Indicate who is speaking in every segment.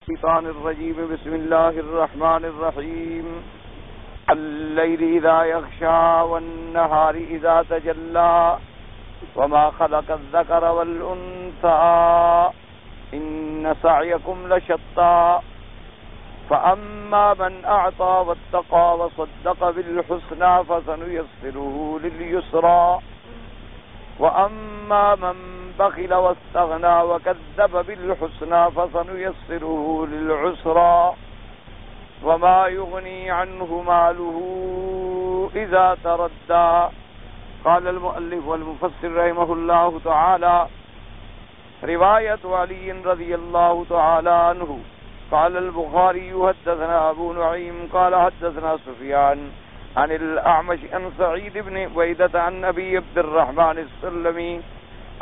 Speaker 1: الشيطان الرجيم بسم الله الرحمن الرحيم الليل إذا يغشى والنهار إذا تجلى وما خلق الذكر والأنثى إن سعيكم لشتى فأما من أعطى واتقى وصدق بالحسنى فسنيسره لليسرى وأما من بخل واستغنى وكذب بالحسنى فسنيسره للعسرى وما يغني عنه ماله إذا تردى. قال المؤلف والمفسر رحمه الله تعالى رواية علي رضي الله تعالى عنه قال البخاري حدثنا أبو نعيم قال حدثنا سفيان عن الأعمش عن سعيد بن ويدة عن أبي عبد الرحمن السلمي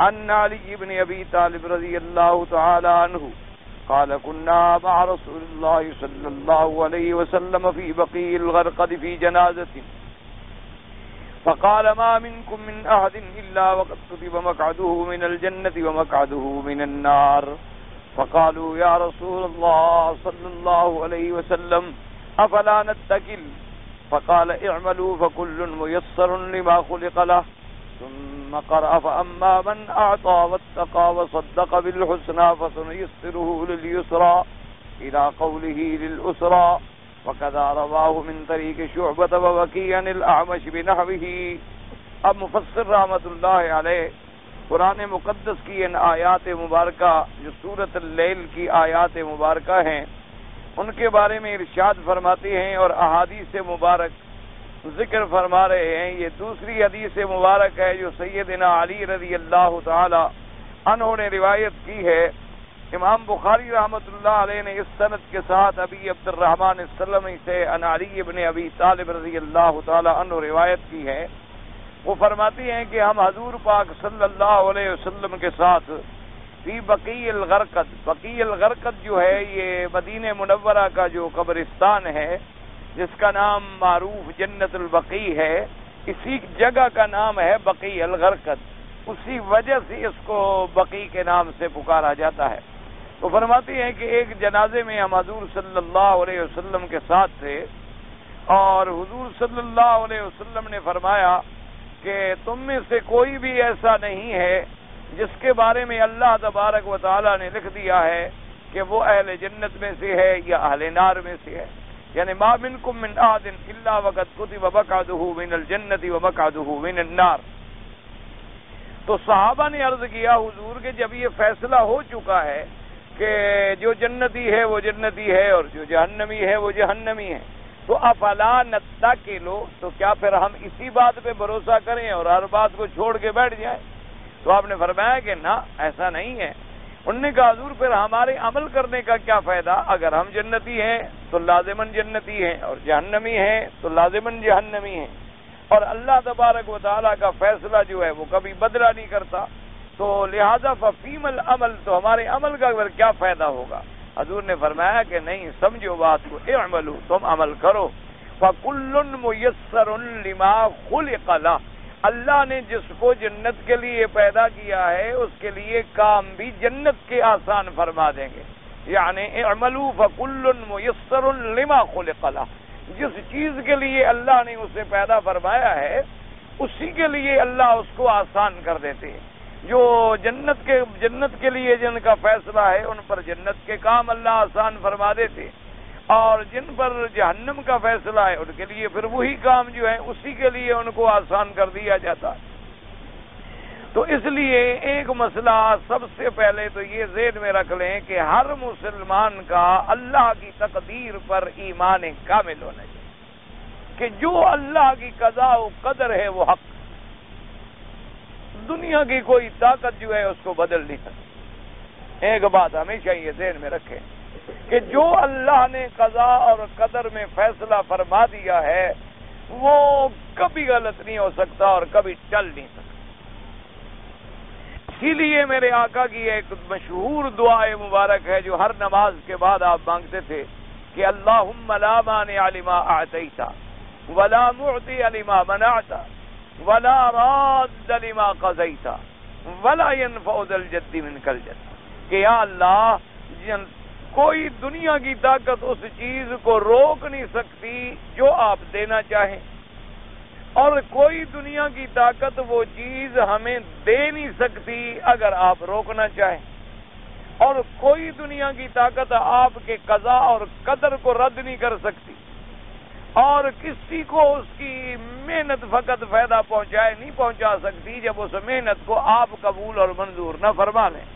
Speaker 1: عن علي بن أبي طالب رضي الله تعالى عنه قال كنا مع رسول الله صلى الله عليه وسلم في بقيع الغرقد في جنازة فقال ما منكم من أحد إلا وقد كتب مقعده من الجنة ومقعده من النار فقالوا يا رسول الله صلى الله عليه وسلم أفلا نتكل فقال اعملوا فكل ميسر لما خلق له ثم قرأ فأما من أعطى واتقى وصدق بالحسنى فسنيسره لليسرى إلى قوله للأسرى وكذا رواه من طريق شعبة ووكيع الأعمش بنحوه. اب مفسر رحمت اللہ علیہ قرآن مقدس کی ان آیات مبارکہ جو سورۃ اللیل کی آیات مبارکہ ہیں ان کے بارے میں ارشاد فرماتے ہیں اور احادیث مبارک ذکر فرما رہے ہیں. یہ دوسری حدیث مبارک ہے جو سیدنا علی رضی اللہ تعالی عنہ نے روایت کی ہے. امام بخاری رحمۃ اللہ علیہ نے اس سند کے ساتھ ابی عبد الرحمن السلمی سے عن علی بن ابی طالب رضی اللہ تعالی عنہ روایت کی ہے. وہ فرماتی ہیں کہ ہم حضور پاک صلی اللہ علیہ وسلم کے ساتھ فی بقیع الغرقد، بقیع الغرقد جو ہے یہ مدینہ منورہ کا جو قبرستان ہے جس کا نام معروف جنت البقیع ہے، اسی جگہ کا نام ہے بقیع الغرقد، اسی وجہ سے اس کو بقیع کے نام سے پکارا جاتا ہے. تو فرماتی ہیں کہ ایک جنازے میں ہم حضور صلی اللہ علیہ وسلم کے ساتھ تھے اور حضور صلی اللہ علیہ وسلم نے فرمایا کہ تم میں سے کوئی بھی ایسا نہیں ہے جس کے بارے میں اللہ تبارک و تعالی نے لکھ دیا ہے کہ وہ اہل جنت میں سے ہے یا اہل نار میں سے ہے. یعنی ما منکم من احد الا وقد کتب مقعده من الجنت ومقعده من النار. تو صحابہ نے عرض کیا حضور کہ جب یہ فیصلہ ہو چکا ہے کہ جو جنتی ہے وہ جنتی ہے اور جو جہنمی ہے وہ جہنمی ہے تو افلا نتکلو، تو کیا پھر ہم اسی بات پہ بھروسہ کریں اور ہر بات کو چھوڑ کے بیٹھ جائیں؟ تو آپ نے فرمایا کہ نہ، ایسا نہیں ہے. انہوں نے کہا حضور پھر ہمارے عمل کرنے کا کیا فائدہ؟ اگر ہم جنتی ہیں تو لازماً جنتی ہیں اور جہنمی ہیں تو لازماً جہنمی ہیں، اور اللہ تبارک و تعالیٰ کا فیصلہ جو ہے وہ کبھی بدلہ نہیں کرتا، تو لہذا ففیم العمل، تو ہمارے عمل کا پھر کیا فائدہ ہوگا؟ حضور نے فرمایا کہ نہیں، سمجھو بات کو، اعملوا، تم عمل کرو، فکل میسر لما خلق لہ، اللہ نے جس کو جنت کے لیے پیدا کیا ہے اس کے لیے کام بھی جنت کے آسان فرما دیں گے. یعنی اعملوا فکل میسر لما خلق لہ، جس چیز کے لیے اللہ نے اسے پیدا فرمایا ہے اسی کے لیے اللہ اس کو آسان کر دیتے ہیں. جو جنت کے لیے جن کا فیصلہ ہے ان پر جنت کے کام اللہ آسان فرما دیتے، اور جن پر جہنم کا فیصلہ ہے ان کے لیے پھر وہی کام جو ہے اسی کے لیے ان کو آسان کر دیا جاتا ہے. تو اس لیے ایک مسئلہ سب سے پہلے تو یہ ذہن میں رکھ لیں کہ ہر مسلمان کا اللہ کی تقدیر پر ایمان کامل ہونا چاہیے کہ جو اللہ کی قضاء و قدر ہے وہ حق، دنیا کی کوئی طاقت جو ہے اس کو بدل نہیں سکتی. ایک بات ہمیشہ یہ ذہن میں رکھیں کہ جو اللہ نے قضاء اور قدر میں فیصلہ فرما دیا ہے وہ کبھی غلط نہیں ہو سکتا اور کبھی ٹل نہیں سکتا. اسی لیے میرے آقا کی ایک مشہور دعائے مبارک ہے جو ہر نماز کے بعد آپ مانگتے تھے کہ اللہم لا مانع لما اعطیت ولا معطی لما منعت ولا راد لما قضیت ولا ينفع ذا الجد منک الجد، کہ یا اللہ کوئی دنیا کی طاقت اس چیز کو روک نہیں سکتی جو آپ دینا چاہیں، اور کوئی دنیا کی طاقت وہ چیز ہمیں دے نہیں سکتی اگر آپ روکنا چاہیں، اور کوئی دنیا کی طاقت آپ کے قضاء اور قدر کو رد نہیں کر سکتی، اور کسی کو اس کی محنت فقط فائدہ پہنچائے نہیں پہنچا سکتی جب اس محنت کو آپ قبول اور منظور نہ فرما لیں۔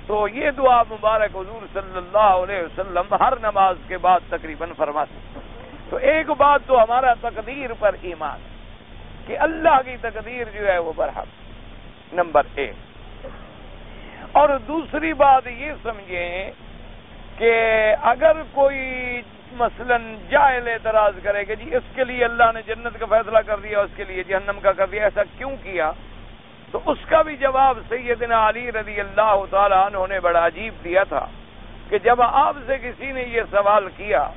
Speaker 1: تو یہ دعا مبارک حضور صلی اللہ علیہ وسلم ہر نماز کے بعد تقریباً فرماتے۔ تو ایک بات تو ہمارا تقدیر پر ایمان کہ اللہ کی تقدیر جو ہے وہ برحق، نمبر 1۔ اور دوسری بات یہ سمجھیں کہ اگر کوئی مثلا جاہل اعتراض کرے کہ جی اس کے لیے اللہ نے جنت کا فیصلہ کر دیا، اس کے لیے جہنم کا کر دیا، ایسا کیوں کیا؟ تو اس کا بھی جواب سیدنا علی رضی اللہ تعالی عنہ نے بڑا عجیب دیا تھا کہ جب آپ سے کسی نے یہ سوال کیا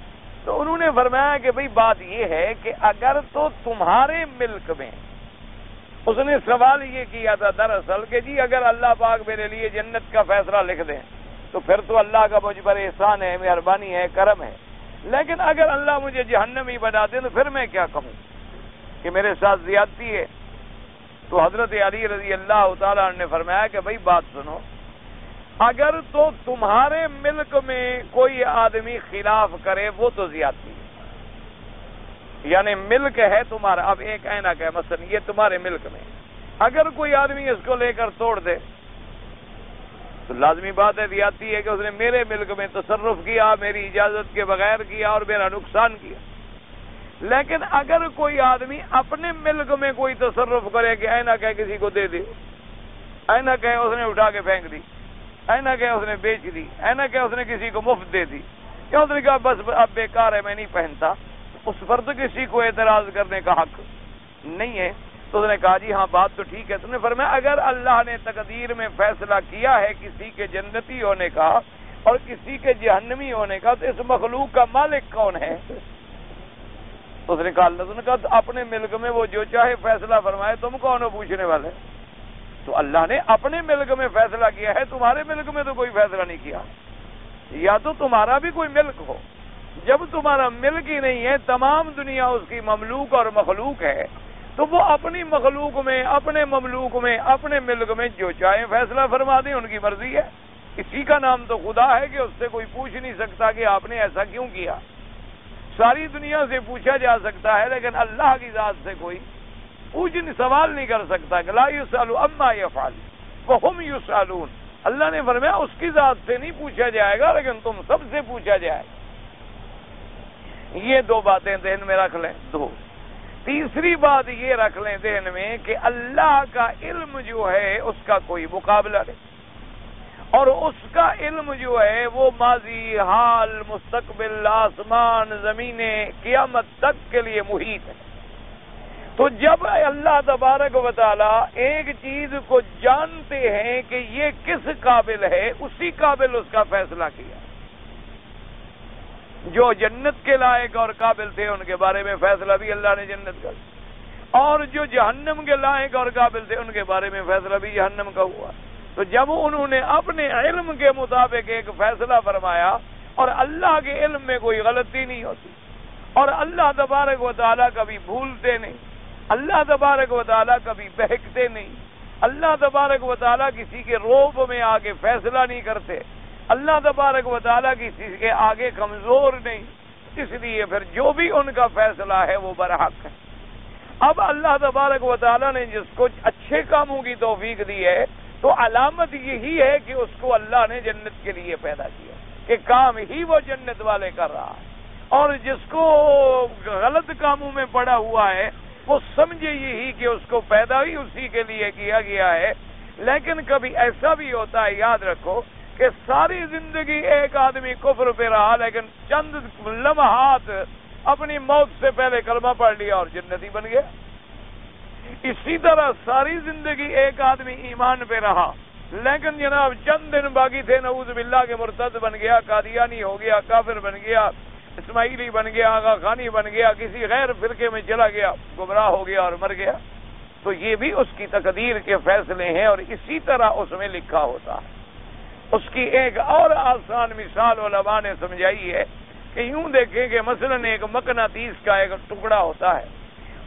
Speaker 1: تو انہوں نے فرمایا کہ بھئی بات یہ ہے کہ اگر تو تمہارے ملک میں، اس نے سوال یہ کیا تھا دراصل کہ جی اگر اللہ پاک میرے لیے جنت کا فیصلہ لکھ دیں تو پھر تو اللہ کا مجھ پر احسان ہے، مہربانی ہے، کرم ہے، لیکن اگر اللہ مجھے جہنمی بنا دے تو پھر میں کیا کہوں کہ میرے ساتھ زیادتی ہے؟ تو حضرت علی رضی اللہ تعالیٰ عنہ نے فرمایا کہ بھئی بات سنو، اگر تو تمہارے ملک میں کوئی آدمی خلاف کرے وہ تو زیادتی ہے، یعنی ملک ہے تمہارا، اب ایک اینک ہے مثلا یہ تمہارے ملک میں، اگر کوئی آدمی اس کو لے کر توڑ دے تو لازمی بات ہے زیادتی ہے کہ اس نے میرے ملک میں تصرف کیا، میری اجازت کے بغیر کیا اور میرا نقصان کیا۔ لیکن اگر کوئی آدمی اپنے ملک میں کوئی تصرف کرے کہ اینک ہے کسی کو دے دے، اینک ہے اس نے اٹھا کے پھینک دی، اینک ہے اس نے بیچ دی، اینک ہے اس نے کسی کو مفت دے دی، یا اس نے کہا بس اب بیکار ہے میں نہیں پہنتا، اس پر تو کسی کو اعتراض کرنے کا حق نہیں ہے۔ تو اس نے کہا جی ہاں بات تو ٹھیک ہے۔ تو نے فرمایا اگر اللہ نے تقدیر میں فیصلہ کیا ہے کسی کے جنتی ہونے کا اور کسی کے جہنمی ہونے کا تو اس مخلوق کا مالک کون ہے؟ تو اس نے کہا اللہ، نے کہا اپنے ملک میں وہ جو چاہے فیصلہ فرمائے، تم کون ہو پوچھنے والے؟ تو اللہ نے اپنے ملک میں فیصلہ کیا ہے، تمہارے ملک میں تو کوئی فیصلہ نہیں کیا۔ یا تو تمہارا بھی کوئی ملک ہو، جب تمہارا ملک ہی نہیں ہے، تمام دنیا اس کی مملوک اور مخلوق ہے، تو وہ اپنی مخلوق میں، اپنے مملوک میں، اپنے ملک میں جو چاہے فیصلہ فرما دیں، ان کی مرضی ہے۔ اسی کا نام تو خدا ہے کہ اس سے کوئی پوچھ نہیں سکتا کہ آپ نے ایسا کیوں کیا۔ ساری دنیا سے پوچھا جا سکتا ہے لیکن اللہ کی ذات سے کوئی سوال نہیں کر سکتا کہ لا یسأل عما یفعل وہم یسألون۔ اللہ نے فرمایا اس کی ذات سے نہیں پوچھا جائے گا لیکن تم سب سے پوچھا جائے گا۔ یہ دو باتیں ذہن میں رکھ لیں۔ دو، تیسری بات یہ رکھ لیں ذہن میں کہ اللہ کا علم جو ہے اس کا کوئی مقابلہ نہیں، اور اس کا علم جو ہے وہ ماضی، حال، مستقبل، آسمان، زمینیں، قیامت تک کے لیے محیط ہے۔ تو جب اللہ تبارک و تعالی ایک چیز کو جانتے ہیں کہ یہ کس قابل ہے، اسی قابل اس کا فیصلہ کیا۔ جو جنت کے لائق اور قابل تھے ان کے بارے میں فیصلہ بھی اللہ نے جنت کا، اور جو جہنم کے لائق اور قابل تھے ان کے بارے میں فیصلہ بھی جہنم کا ہوا۔ تو جب انہوں نے اپنے علم کے مطابق ایک فیصلہ فرمایا، اور اللہ کے علم میں کوئی غلطی نہیں ہوتی، اور اللہ تبارک و تعالیٰ کبھی بھولتے نہیں، اللہ تبارک و تعالیٰ کبھی بہکتے نہیں، اللہ تبارک و تعالیٰ کسی کے روب میں آگے فیصلہ نہیں کرتے، اللہ تبارک و تعالیٰ کسی کے آگے کمزور نہیں، اس لیے پھر جو بھی ان کا فیصلہ ہے وہ برحق ہے۔ اب اللہ تبارک و تعالیٰ نے جس کو اچھے کاموں کی توفیق دی ہے تو علامت یہی ہے کہ اس کو اللہ نے جنت کے لیے پیدا کیا، کہ کام ہی وہ جنت والے کر رہا ہے، اور جس کو غلط کاموں میں پڑا ہوا ہے وہ سمجھے یہی کہ اس کو پیدا ہی اسی کے لیے کیا گیا ہے۔ لیکن کبھی ایسا بھی ہوتا ہے، یاد رکھو کہ ساری زندگی ایک آدمی کفر پہ رہا لیکن چند لمحات اپنی موت سے پہلے کلمہ پڑھ لیا اور جنتی بن گیا۔ اسی طرح ساری زندگی ایک آدمی ایمان پہ رہا لیکن جناب چند دن باقی تھے، نعوذ باللہ کے مرتد بن گیا، قادیانی ہو گیا، کافر بن گیا، اسماعیلی بن گیا، آغا خانی بن گیا، کسی غیر فرقے میں چلا گیا، گمراہ ہو گیا اور مر گیا۔ تو یہ بھی اس کی تقدیر کے فیصلے ہیں اور اسی طرح اس میں لکھا ہوتا ہے۔ اس کی ایک اور آسان مثال علماء نے سمجھائی ہے کہ یوں دیکھیں کہ مثلاً ایک مقناطیس کا ایک ٹکڑا ہوتا ہے،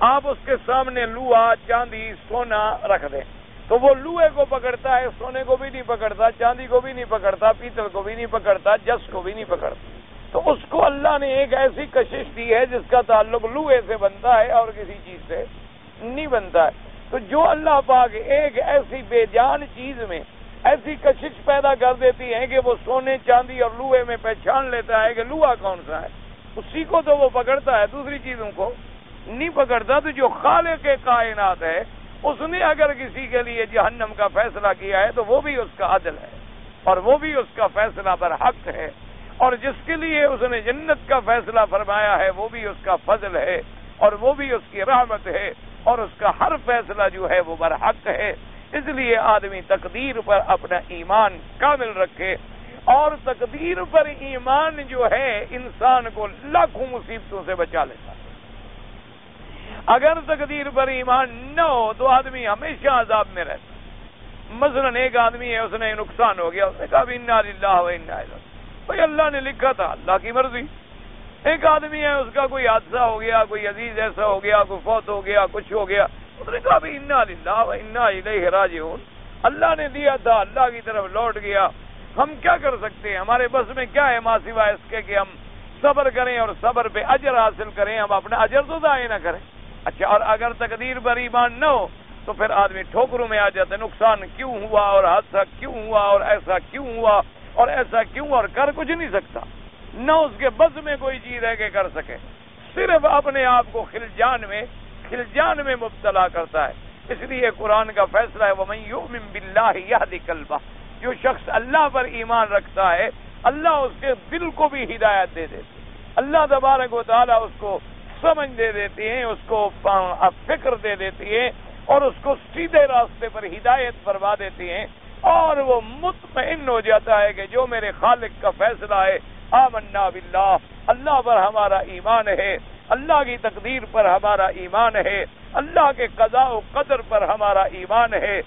Speaker 1: آپ اس کے سامنے لوہا، چاندی، سونا رکھ دیں تو وہ لوہے کو پکڑتا ہے، سونے کو بھی نہیں پکڑتا، چاندی کو بھی نہیں پکڑتا، پیتل کو بھی نہیں پکڑتا، جس کو بھی نہیں پکڑتا۔ تو اس کو اللہ نے ایک ایسی کشش دی ہے جس کا تعلق لوہے سے بنتا ہے اور کسی چیز سے نہیں بنتا ہے۔ تو جو اللہ پاک ایک ایسی بے جان چیز میں ایسی کشش پیدا کر دیتی ہے کہ وہ سونے، چاندی اور لوہے میں پہچان لیتا ہے کہ لوہا کون سا ہے، اسی کو تو وہ پکڑتا ہے، دوسری چیزوں کو نہیں پکڑتا۔ تو جو خالق کائنات ہے اس نے اگر کسی کے لیے جہنم کا فیصلہ کیا ہے تو وہ بھی اس کا عدل ہے اور وہ بھی اس کا فیصلہ برحق ہے، اور جس کے لیے اس نے جنت کا فیصلہ فرمایا ہے وہ بھی اس کا فضل ہے اور وہ بھی اس کی رحمت ہے، اور اس کا ہر فیصلہ جو ہے وہ برحق ہے۔ اس لیے آدمی تقدیر پر اپنا ایمان کامل رکھے، اور تقدیر پر ایمان جو ہے انسان کو لاکھوں مصیبتوں سے بچا لیتا ہے۔ اگر تقدیر پر ایمان نہ ہو تو آدمی ہمیشہ عذاب میں رہتا ہے۔ مثلا ایک آدمی ہے، اس نے نقصان ہو گیا، اس نے کہا انا للہ و انا الیہ، بھائی اللہ نے لکھا تھا، اللہ کی مرضی۔ ایک آدمی ہے، اس کا کوئی حادثہ ہو گیا، کوئی عزیز ایسا ہو گیا، کوئی فوت ہو گیا، کچھ ہو گیا، اس نے کہا بھی انا للہ و انا الیہ راجعون، اللہ نے دیا تھا، اللہ کی طرف لوٹ گیا، ہم کیا کر سکتے ہیں، ہمارے بس میں کیا ہے ماں سوائے اس کے کہ ہم صبر کریں اور صبر پہ اجر حاصل کریں، ہم اپنا اجر تو ضائع نہ کریں۔ اچھا، اور اگر تقدیر پر ایمان نہ ہو تو پھر آدمی ٹھوکروں میں آ جاتا ہے، نقصان کیوں ہوا اور حادثہ کیوں ہوا اور ایسا کیوں ہوا اور ایسا کیوں، اور کر کچھ نہیں سکتا، نہ اس کے بس میں کوئی چیز ہے کہ کر سکے، صرف اپنے آپ کو خلجان میں مبتلا کرتا ہے۔ اس لیے قرآن کا فیصلہ ہے وَمَن يُؤْمِن بِاللَّهِ يَهْدِ قَلْبَهُ، جو شخص اللہ پر ایمان رکھتا ہے اللہ اس کے دل کو بھی ہدایت دے دیتے، اللہ تبارک و تعالیٰ اس کو سمجھ دے دیتی ہیں، اس کو فکر دے دیتی ہے اور اس کو سیدھے راستے پر ہدایت فرما دیتی ہیں، اور وہ مطمئن ہو جاتا ہے کہ جو میرے خالق کا فیصلہ ہے، آمنا باللہ، اللہ پر ہمارا ایمان ہے، اللہ کی تقدیر پر ہمارا ایمان ہے، اللہ کے قضاء و قدر پر ہمارا ایمان ہے،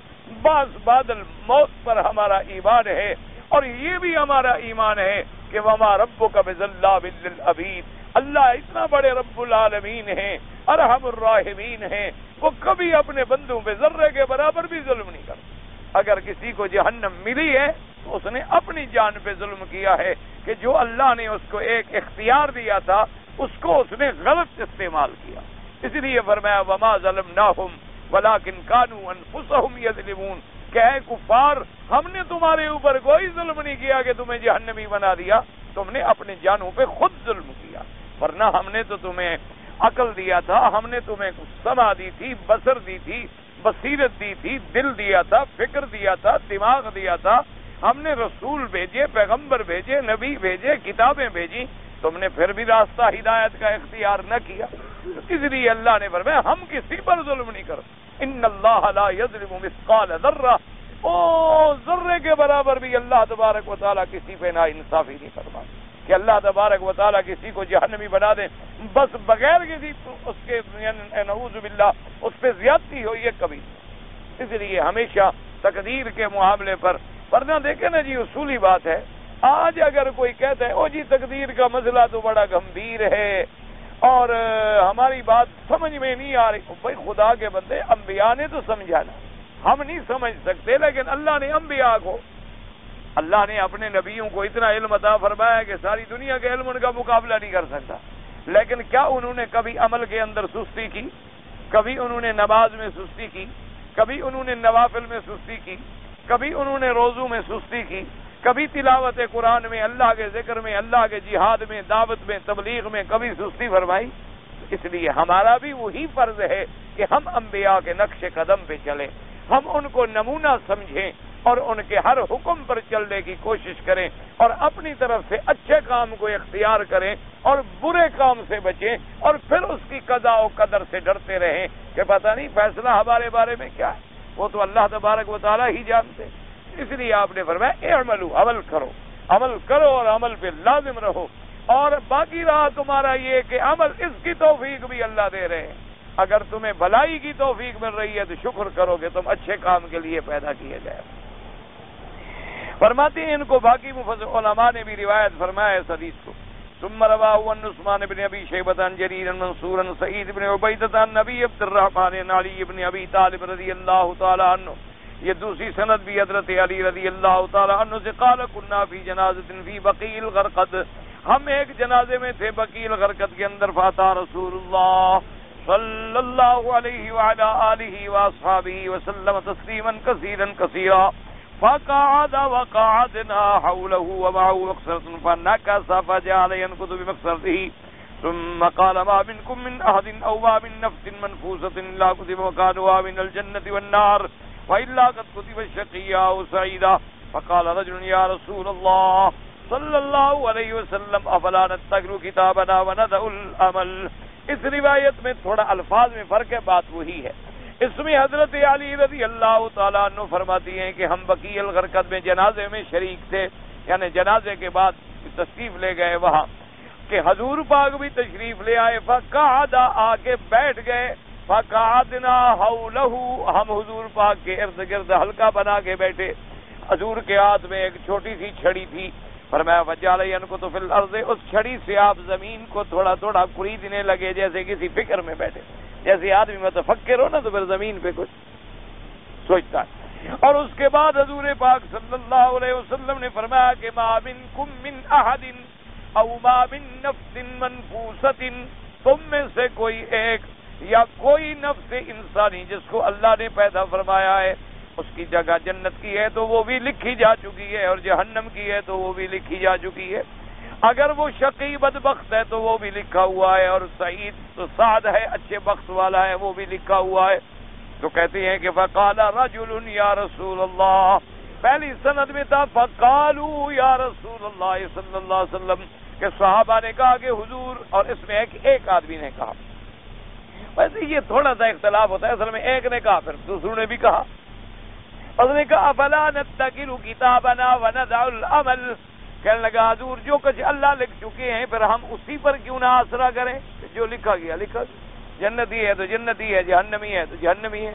Speaker 1: بادل موت پر ہمارا ایمان ہے، اور یہ بھی ہمارا ایمان ہے کہ وما ربک بظلام للعبید، اللہ اتنا بڑے رب العالمین ہیں، ارحم الراحمین ہیں، وہ کبھی اپنے بندوں پہ ذرے کے برابر بھی ظلم نہیں کرتا۔ اگر کسی کو جہنم ملی ہے تو اس نے اپنی جان پہ ظلم کیا ہے کہ جو اللہ نے اس کو ایک اختیار دیا تھا اس کو اس نے غلط استعمال کیا۔ اس لیے فرمایا وما ظلمناہم ولکن کانوا انفسہم یظلمون، کہ اے کفار، ہم نے تمہارے اوپر کوئی ظلم نہیں کیا کہ تمہیں جہنمی بنا دیا، تم نے اپنے جانوں پہ خود ظلم کیا، ورنہ ہم نے تو تمہیں عقل دیا تھا، ہم نے تمہیں سمع دی تھی، بصر دی تھی، بصیرت دی تھی، دل دیا تھا، فکر دیا تھا، دماغ دیا تھا، ہم نے رسول بھیجے، پیغمبر بھیجے، نبی بھیجے، کتابیں بھیجی، تم نے پھر بھی راستہ ہدایت کا اختیار نہ کیا۔ اس لیے اللہ نے فرمایا ہم کسی پر ظلم نہیں کرتے، ان اللہ لا یظلم مثقال ذرہ، ذرے کے برابر بھی اللہ تبارک و تعالیٰ کسی پہ نا انصافی نہیں فرماتا کہ اللہ تبارک و تعالیٰ کسی کو جہنمی بنا دے بس بغیر کسی اس کے نعوذ باللہ اس پہ زیادتی ہوئی ہے کبھی۔ اس لیے ہمیشہ تقدیر کے معاملے پر ورنہ دیکھیں نا جی، اصولی بات ہے، آج اگر کوئی کہتا ہے او جی تقدیر کا مسئلہ تو بڑا گمبھیر ہے اور ہماری بات سمجھ میں نہیں آ رہی، بھائی خدا کے بندے، انبیاء نے تو سمجھانا، ہم نہیں سمجھ سکتے، لیکن اللہ نے انبیاء کو، اللہ نے اپنے نبیوں کو اتنا علم عطا فرمایا کہ ساری دنیا کے علم ان کا مقابلہ نہیں کر سکتا، لیکن کیا انہوں نے کبھی عمل کے اندر سستی کی؟ کبھی انہوں نے نماز میں سستی کی؟ کبھی انہوں نے نوافل میں سستی کی؟ کبھی انہوں نے روزوں میں سستی کی؟ کبھی تلاوت قرآن میں، اللہ کے ذکر میں، اللہ کے جہاد میں، دعوت میں، تبلیغ میں کبھی سستی فرمائی؟ اس لیے ہمارا بھی وہی فرض ہے کہ ہم انبیاء کے نقش قدم پہ چلیں، ہم ان کو نمونہ سمجھیں اور ان کے ہر حکم پر چلنے کی کوشش کریں اور اپنی طرف سے اچھے کام کو اختیار کریں اور برے کام سے بچیں، اور پھر اس کی قضاء و قدر سے ڈرتے رہیں کہ پتہ نہیں فیصلہ ہمارے بارے میں کیا ہے، وہ تو اللہ تبارک و تعالیٰ ہی جانتے۔ اس لیے آپ نے فرمایا اعملوا، عمل کرو اور عمل پہ لازم رہو، اور باقی رہا تمہارا یہ کہ عمل، اس کی توفیق بھی اللہ دے رہے ہیں، اگر تمہیں بھلائی کی توفیق مل رہی ہے تو شکر کرو کہ تم اچھے کام کے لیے پیدا کیے گئے۔ فرماتے ہیں ان کو باقی مفسر علماء نے بھی روایت فرمایا اس حدیث کو. ثم رواه عن عثمان بن ابي شيبة عن جرير منصور سعيد بن عبيدة عن نبي عبد الرحمن عن علي بن ابي طالب رضی اللہ تعالی عنہ. یہ دوسری سند بھی حضرت علی رضی اللہ تعالی عنہ سے قال كنا في جنازة في بقيع الغرقد، ہم ایک جنازے میں تھے بقیع الغرقد کے اندر. فاتا رسول اللہ صلی اللہ علیہ وعلى آلہ واصحابہ وسلم تسلیما کثیرا کثیرا فقعد وقعدنا حوله ومعه مقصرة فنكس فجعل ينكث بمقصرته ثم قال ما منكم من أحد أو ما من نفس منفوسة إلا كتب مكانها من الجنة والنار وإلا قد كتب الشقيا أو سعيدا. فقال رجل يا رسول الله صلى الله عليه وسلم أفلا نتقل كتابنا وندع الأمل. اس روایت میں تھوڑا الفاظ میں فرق ہے، بات وہی ہے. اس میں حضرت علی رضی اللہ تعالیٰ عنہ فرماتی ہیں کہ ہم بقیع الغرقد میں جنازے میں شریک تھے، یعنی جنازے کے بعد تشریف لے گئے وہاں کہ حضور پاک بھی تشریف لے آئے. فقعد آ کے بیٹھ گئے. فقعدنا حولہ، ہم حضور پاک کے ارد گرد حلقہ بنا کے بیٹھے. حضور کے ہاتھ میں ایک چھوٹی سی چھڑی تھی. فرمایا فجعل ينكث في الارض، اس چھڑی سے آپ زمین کو تھوڑا تھوڑا کریدنے لگے جیسے کسی فکر میں بیٹھے. جیسے آدمی متفکر ہو نا تو پھر زمین پہ کچھ سوچتا ہے. اور اس کے بعد حضور پاک صلی اللہ علیہ وسلم نے فرمایا کہ ما منکم من احد او ما من نفس منفوسۃ، تم میں سے کوئی ایک یا کوئی نفس انسانی جس کو اللہ نے پیدا فرمایا ہے، اس کی جگہ جنت کی ہے تو وہ بھی لکھی جا چکی ہے، اور جہنم کی ہے تو وہ بھی لکھی جا چکی ہے. اگر وہ شقی بدبخت ہے تو وہ بھی لکھا ہوا ہے، اور سعید تو سعد ہے اچھے بخت والا ہے وہ بھی لکھا ہوا ہے. تو کہتے ہیں کہ فقال رجل یا رسول اللہ، پہلی سند میں تھا فقالوا یا رسول اللہ صلی اللہ علیہ وسلم کہ صحابہ نے کہا کہ حضور، اور اس میں ایک آدمی نے کہا. ویسے یہ تھوڑا سا اختلاف ہوتا ہے، اصل میں ایک نے کہا پھر دوسروں نے بھی کہا. اس نے کہا فلا نتقل کتابنا وندع العمل، کہنے لگا حضور جو کچھ اللہ لکھ چکے ہیں پھر ہم اسی پر کیوں نہ آسرا کریں، جو لکھا گیا لکھا گیا. جنتی ہے تو جنتی ہے، جہنمی ہے تو جہنمی ہے.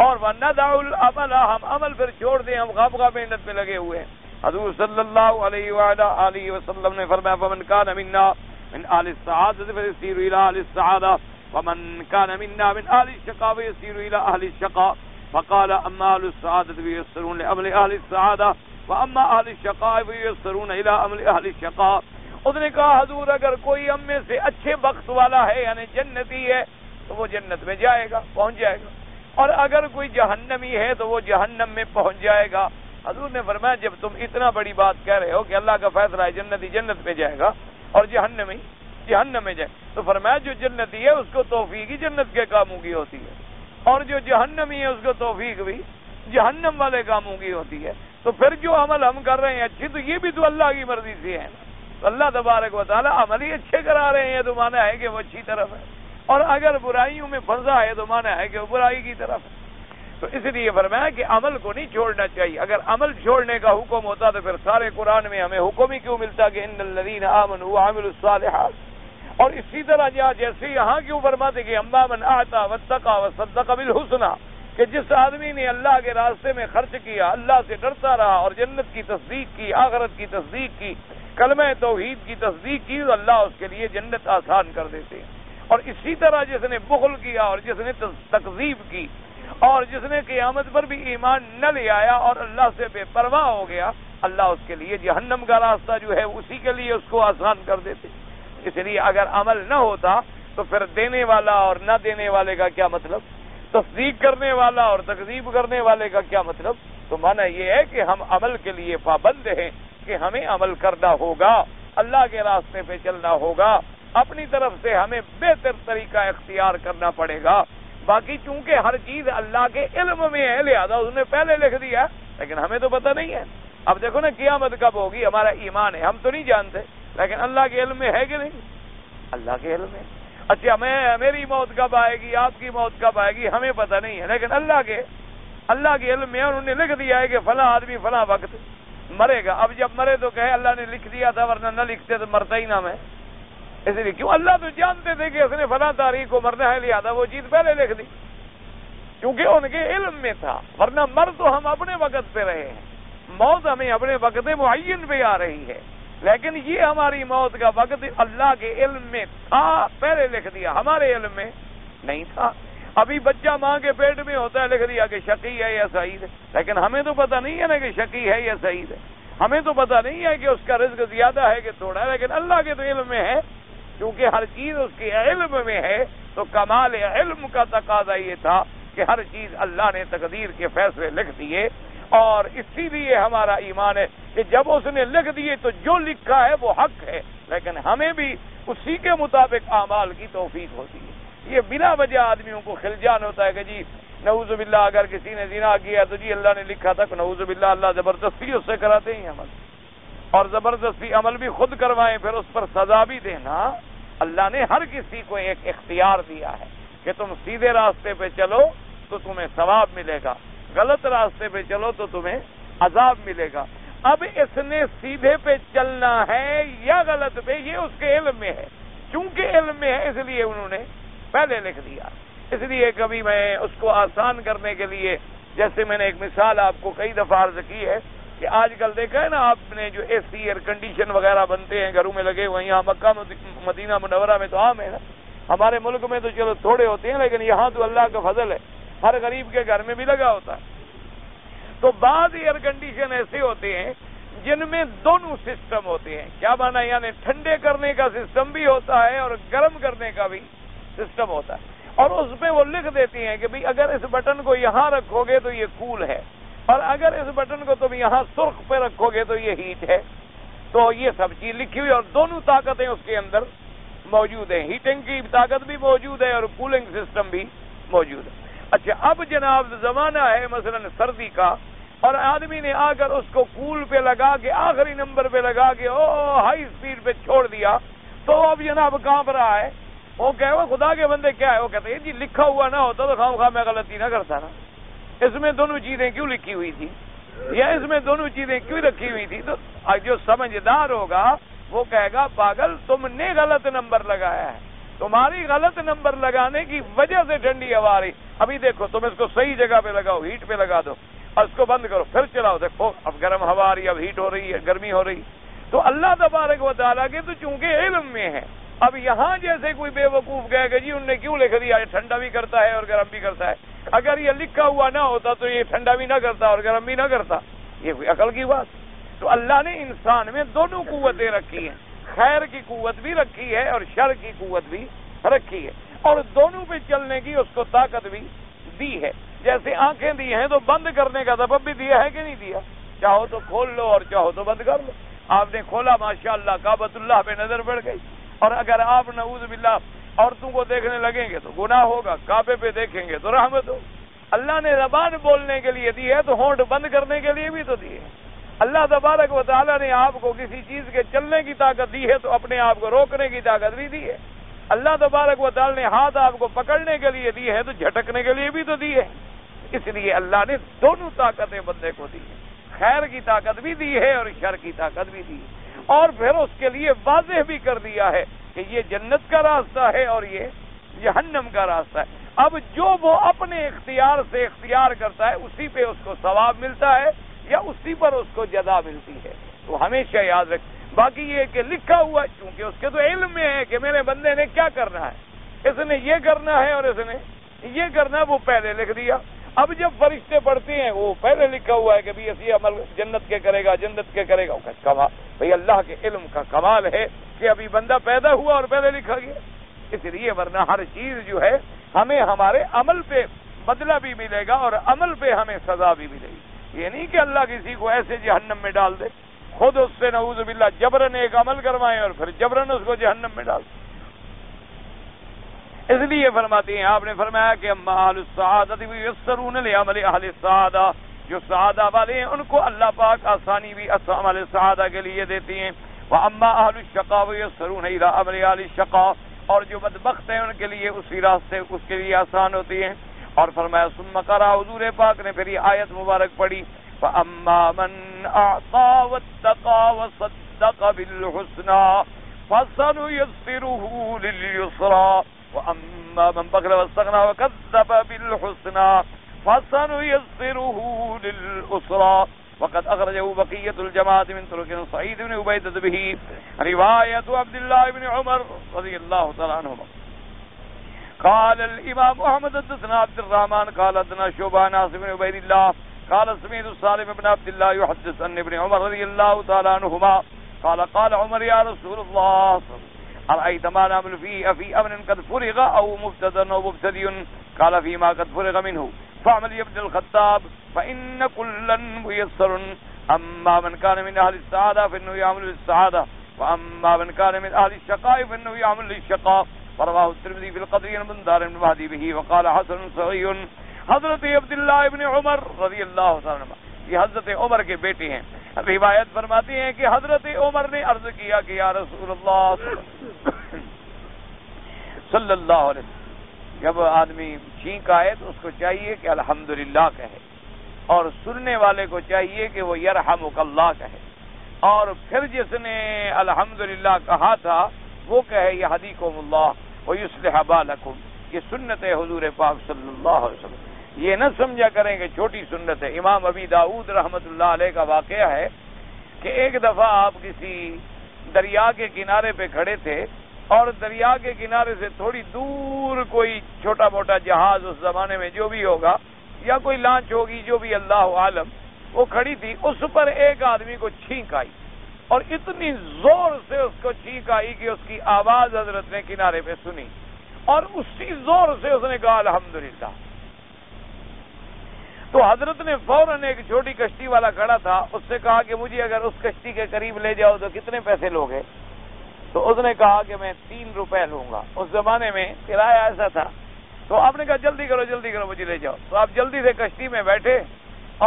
Speaker 1: اور وندع العمل، ہم عمل پھر چھوڑ دیں، ہم خواہ محنت میں لگے ہوئے ہیں. حضور صلی اللہ علیہ وآلہ آلہ وسلم نے فرمایا فمن کان منا من اہل السعادۃ فیسیر الی اہل السعادہ ومن کان منا من اہل الشقاء فیسیر الی اہل الشقاء. فقال اما اہل السعادۃ فیسرون لعمل اہل السعادہ واما اہل الشقاء فیسرون الی عمل اہل الشقاء. اس نے کہا حضور اگر کوئی ہم میں سے اچھے بخت والا ہے یعنی جنتی ہے تو وہ جنت میں جائے گا، پہنچ جائے گا، اور اگر کوئی جہنمی ہے تو وہ جہنم میں پہنچ جائے گا. حضور نے فرمایا جب تم اتنا بڑی بات کہہ رہے ہو کہ اللہ کا فیصلہ ہے جنتی جنت میں جائے گا اور جہنمی جہنم میں جائے، تو فرمایا جو جنتی ہے اس کو توفیق ہی جنت کے کاموں کی ہوتی ہے، اور جو جہنمی ہے اس کو توفیق بھی جہنم والے کاموں کی ہوتی ہے. تو پھر جو عمل ہم کر رہے ہیں اچھی، تو یہ بھی تو اللہ کی مرضی سے ہے. تو اللہ تبارک و تعالیٰ عمل ہی اچھے کرا رہے ہیں تو مانا ہے کہ وہ اچھی طرف ہے، اور اگر برائیوں میں پھنسا ہے تو مانا ہے کہ وہ برائی کی طرف ہے. تو اس لیے فرمایا کہ عمل کو نہیں چھوڑنا چاہیے. اگر عمل چھوڑنے کا حکم ہوتا تو پھر سارے قرآن میں ہمیں حکم ہی کیوں ملتا کہ ان الذین آمنوا وعملوا الصالحات. اور اسی طرح جیسے یہاں کیوں فرماتے کہ اما من اعطى واتقى وصدق بالحسنى، کہ جس آدمی نے اللہ کے راستے میں خرچ کیا، اللہ سے ڈرتا رہا اور جنت کی تصدیق کی، آخرت کی تصدیق کی، کلمہ توحید کی تصدیق کی، تو اللہ اس کے لیے جنت آسان کر دیتے ہیں. اور اسی طرح جس نے بخل کیا اور جس نے تکذیب کی اور جس نے قیامت پر بھی ایمان نہ لے آیا اور اللہ سے بے پرواہ ہو گیا، اللہ اس کے لیے جہنم کا راستہ جو ہے اسی کے لیے اس کو آسان کر دیتے. اس لیے اگر عمل نہ ہوتا تو پھر دینے والا اور نہ دینے والے کا کیا مطلب، تصدیق کرنے والا اور تکذیب کرنے والے کا کیا مطلب. تو معنی یہ ہے کہ ہم عمل کے لیے پابند ہیں کہ ہمیں عمل کرنا ہوگا، اللہ کے راستے پہ چلنا ہوگا، اپنی طرف سے ہمیں بہتر طریقہ اختیار کرنا پڑے گا. باقی چونکہ ہر چیز اللہ کے علم میں ہے لہذا اس نے پہلے لکھ دیا، لیکن ہمیں تو پتہ نہیں ہے. اب دیکھو نا قیامت کب ہوگی، ہمارا ایمان ہے، ہم تو نہیں جانتے، لیکن اللہ کے علم میں ہے کہ نہیں؟ اللہ کے علم میں. اچھا میری موت کب آئے گی، آپ کی موت کب آئے گی، ہمیں پتہ نہیں ہے، لیکن اللہ کے علم میں انہوں نے لکھ دیا ہے کہ فلاں آدمی فلاں وقت مرے گا. اب جب مرے تو کہے اللہ نے لکھ دیا تھا ورنہ نہ لکھتے تو مرتا ہی نہ میں. اس لیے کیوں، اللہ تو جانتے تھے کہ اس نے فلاں تاریخ کو مرنا ہے لہذا وہ چیز پہلے لکھ دی، کیونکہ ان کے علم میں تھا. ورنہ مر تو ہم اپنے وقت پہ رہے ہیں، موت ہمیں اپنے وقت معین پہ آ رہی ہے، لیکن یہ ہماری موت کا وقت اللہ کے علم میں تھا، پہلے لکھ دیا، ہمارے علم میں نہیں تھا۔ ابھی بچہ ماں کے پیٹ میں ہوتا ہے، لکھ دیا کہ شقی ہے یا سعید ہے، لیکن ہمیں تو پتہ نہیں ہے نا کہ شقی ہے یا سعید ہے، ہمیں تو پتہ نہیں ہے کہ اس کا رزق زیادہ ہے کہ تھوڑا ہے، لیکن اللہ کے تو علم میں ہے، کیونکہ ہر چیز اس کے علم میں ہے۔ تو کمال علم کا تقاضا یہ تھا کہ ہر چیز اللہ نے تقدیر کے فیصلے لکھ دیے، اور اسی لیے ہمارا ایمان ہے کہ جب اس نے لکھ دیے تو جو لکھا ہے وہ حق ہے، لیکن ہمیں بھی اسی کے مطابق اعمال کی توفیق ہوتی ہے۔ یہ بلا وجہ آدمیوں کو خلجان ہوتا ہے کہ جی نعوذ باللہ اگر کسی نے زنا کیا تو جی اللہ نے لکھا تھا کہ نعوذ باللہ، اللہ زبردستی اس سے کراتے ہیں عمل، اور زبردستی عمل بھی خود کروائیں، پھر اس پر سزا بھی دینا۔ اللہ نے ہر کسی کو ایک اختیار دیا ہے کہ تم سیدھے راستے پہ چلو تو تمہیں ثواب ملے گا، غلط راستے پہ چلو تو تمہیں عذاب ملے گا۔ اب اس نے سیدھے پہ چلنا ہے یا غلط پہ، یہ اس کے علم میں ہے، چونکہ علم میں ہے اس لیے انہوں نے پہلے لکھ دیا۔ اس لیے کبھی میں اس کو آسان کرنے کے لیے، جیسے میں نے ایک مثال آپ کو کئی دفعہ عرض کی ہے کہ آج کل دیکھا ہے نا آپ نے جو اے سی ایئر کنڈیشن وغیرہ بنتے ہیں گھروں میں لگے ہوئے، یہاں مکہ مدینہ منورہ میں تو عام ہے نا، ہمارے ملک میں تو چلو تھوڑے ہوتے ہیں، لیکن یہاں تو اللہ کا فضل ہے، ہر غریب کے گھر میں بھی لگا ہوتا ہے۔ تو بعض ایئر کنڈیشن ایسے ہوتے ہیں جن میں دونوں سسٹم ہوتے ہیں۔ کیا مانا؟ یعنی ٹھنڈے کرنے کا سسٹم بھی ہوتا ہے اور گرم کرنے کا بھی سسٹم ہوتا ہے، اور اس پہ وہ لکھ دیتی ہیں کہ بھئی اگر اس بٹن کو یہاں رکھو گے تو یہ کول ہے، اور اگر اس بٹن کو تم یہاں سرخ پہ رکھو گے تو یہ ہیٹ ہے۔ تو یہ سب چیز لکھی ہوئی، اور دونوں طاقتیں اس کے اندر موجود ہیں، ہیٹنگ کی طاقت بھی موجود ہے اور کولنگ سسٹم بھی موجود ہے۔ اچھا، اب جناب زمانہ ہے مثلا سردی کا، اور آدمی نے آ کر اس کو کول پہ لگا کے آخری نمبر پہ لگا کے ہائی سپیڈ پہ چھوڑ دیا، تو اب جناب کانپ رہا ہے۔ وہ کہ خدا کے بندے کیا ہے؟ وہ کہتے ہیں جی لکھا ہوا نہ ہوتا تو خواہ میں غلطی نہ کرتا نا، اس میں دونوں چیزیں کیوں لکھی ہوئی تھی، یا اس میں دونوں چیزیں کیوں رکھی ہوئی تھی؟ تو جو سمجھدار ہوگا وہ کہے گا پاگل تم نے غلط نمبر لگایا ہے، تمہاری غلط نمبر لگانے کی وجہ سے ٹھنڈی ہوا رہی۔ ابھی دیکھو تم اس کو صحیح جگہ پہ لگاؤ، ہیٹ پہ لگا دو، اور اس کو بند کرو، پھر چلاؤ، دیکھو اب گرم ہوا آ رہی ہے، اب ہیٹ ہو رہی ہے، گرمی ہو رہی۔ تو اللہ تبارک و تعالیٰ کے تو چونکہ علم میں ہے۔ اب یہاں جیسے کوئی بے وقوف کہے کہ جی انہوں نے کیوں لکھ دیا، یہ ٹھنڈا بھی کرتا ہے اور گرم بھی کرتا ہے، اگر یہ لکھا ہوا نہ ہوتا تو یہ ٹھنڈا بھی نہ کرتا اور گرم بھی نہ کرتا، یہ کوئی عقل کی بات؟ تو اللہ نے انسان میں دونوں قوتیں رکھی ہیں، خیر کی قوت بھی رکھی ہے اور شر کی قوت بھی رکھی ہے، اور دونوں پہ چلنے کی اس کو طاقت بھی دی ہے۔ جیسے آنکھیں دی ہیں تو بند کرنے کا سبب بھی دیا ہے کہ نہیں دیا؟ چاہو تو کھول لو اور چاہو تو بند کر لو۔ آپ نے کھولا ماشاءاللہ کعبۃ اللہ پہ نظر پڑ گئی، اور اگر آپ نعوذ باللہ عورتوں کو دیکھنے لگیں گے تو گناہ ہوگا، کعبے پہ دیکھیں گے تو رحمت ہو۔ اللہ نے زبان بولنے کے لیے دی ہے تو ہونٹ بند کرنے کے لیے بھی تو دی ہے۔ اللہ تبارک و تعالیٰ نے آپ کو کسی چیز کے چلنے کی طاقت دی ہے تو اپنے آپ کو روکنے کی طاقت بھی دی ہے۔ اللہ تبارک و تعالیٰ نے ہاتھ آپ کو پکڑنے کے لیے دی ہے تو جھٹکنے کے لیے بھی تو دی ہے۔ اس لیے اللہ نے دونوں طاقتیں بندے کو دی ہیں، خیر کی طاقت بھی دی ہے اور شر کی طاقت بھی دی ہے، اور پھر اس کے لیے واضح بھی کر دیا ہے کہ یہ جنت کا راستہ ہے اور یہ جہنم کا راستہ ہے۔ اب جو وہ اپنے اختیار سے اختیار کرتا ہے اسی پہ اس کو ثواب ملتا ہے یا اسی پر اس کو جزا ملتی ہے۔ تو ہمیشہ یاد رکھ، باقی یہ کہ لکھا ہوا چونکہ اس کے تو علم میں ہے کہ میرے بندے نے کیا کرنا ہے، اس نے یہ کرنا ہے اور اس نے یہ کرنا ہے، وہ پہلے لکھ دیا۔ اب جب فرشتے پڑھتے ہیں وہ پہلے لکھا ہوا ہے کہ بھی یہ عمل جنت کے کرے گا، جنت کے کرے گا، کمال بھائی اللہ کے علم کا کمال ہے کہ ابھی بندہ پیدا ہوا اور پہلے لکھا گیا۔ اس لیے ورنہ ہر چیز جو ہے ہمیں ہمارے عمل پہ بدلہ بھی ملے گا اور عمل پہ ہمیں سزا بھی ملے گی۔ یہ نہیں کہ اللہ کسی کو ایسے جہنم میں ڈال دے، خود اس سے نعوذ باللہ جبرن ایک عمل کروائیں اور پھر جبرن اس کو جہنم میں ڈال دے۔ اس لیے فرماتے ہیں، آپ نے فرمایا کہ اما اہل السعادۃ یسرون لعمل اہل السعادہ، جو سعادہ والے ہیں ان کو اللہ پاک آسانی بھی عمل سعادہ کے لیے دیتی ہیں۔ واما اہل الشقاء یسرون الی عمل اہل الشقاء، اور جو بدبخت ہیں ان کے لیے اسی راستے اس کے لیے آسان ہوتی ہیں۔ اور فرمایا ثم قرأ، حضور پاک نے پھر یہ آیت مبارک پڑھی، فاما من اعطى واتقى وصدق بالحسنى فسنيسره لليسرى وَأَمَّا مَنْ بَخِلَ وَاسْتَغْنَىٰ وَكَذَّبَ بِالْحُسْنَىٰ فَسَنُيَسِّرُهُ لِلْعُسْرَىٰ۔ وقد أخرجه بقية الجماعة من طرق سعيد بن عبيدة به رواية عبد الله بن عمر رضي الله تعالى عنهما. قال الإمام أحمد حدثنا عبد الرحمن قال حدثنا شعبة عن عاصم بن عبيد الله قال سمعت سالم بن عبد الله يحدث عن ابن عمر رضي الله تعالى عنهما قال قال عمر يا رسول الله أرأيت ما نعمل فيه أفي أمر قد فرغ أو مبتدأ أو مبتدئ قال فيما قد فرغ منه فاعمل يا ابن الخطاب فإن كلا ميسر أما من كان من أهل السعادة فإنه يعمل للسعادة وأما من كان من أهل الشقاء فإنه يعمل للشقاء. رواه الترمذي في القدر بن دار بن مهدي به وقال حسن صحيح. حضرت عبداللہ ابن عمر رضی اللہ تعالیٰ عنہ یہ حضرت عمر کے بیٹے ہیں. روایت فرماتے ہیں کہ حضرت عمر نے عرض کیا کہ یا رسول اللہ صلی اللہ علیہ وسلم جب آدمی چھینک آئے تو اس کو چاہیے کہ الحمدللہ کہے اور سننے والے کو چاہیے کہ وہ یرحمک اللہ کہے اور پھر جس نے الحمدللہ کہا تھا وہ کہے یہدیکم اللہ ویصلح بالکم. یہ سنت ہے حضور پاک صلی اللہ علیہ وسلم. یہ نہ سمجھا کریں کہ چھوٹی سنت ہے. امام ابی داؤد رحمت اللہ علیہ کا واقعہ ہے کہ ایک دفعہ آپ کسی دریا کے کنارے پہ کھڑے تھے اور دریا کے کنارے سے تھوڑی دور کوئی چھوٹا موٹا جہاز اس زمانے میں جو بھی ہوگا یا کوئی لانچ ہوگی جو بھی اللہ عالم وہ کھڑی تھی. اس پر ایک آدمی کو چھینک آئی اور اتنی زور سے اس کو چھینک آئی کہ اس کی آواز حضرت نے کنارے پہ سنی اور اسی زور سے اس نے کہا الحمدللہ. تو حضرت نے فوراً ایک چھوٹی کشتی والا کھڑا تھا اس سے کہا کہ مجھے اگر اس کشتی کے قریب لے جاؤ تو کتنے پیسے لوگے؟ تو اس نے کہا کہ میں 3 روپے لوں گا. اس زمانے میں کرایہ ایسا تھا. تو آپ نے کہا جلدی کرو مجھے لے جاؤ. تو آپ جلدی سے کشتی میں بیٹھے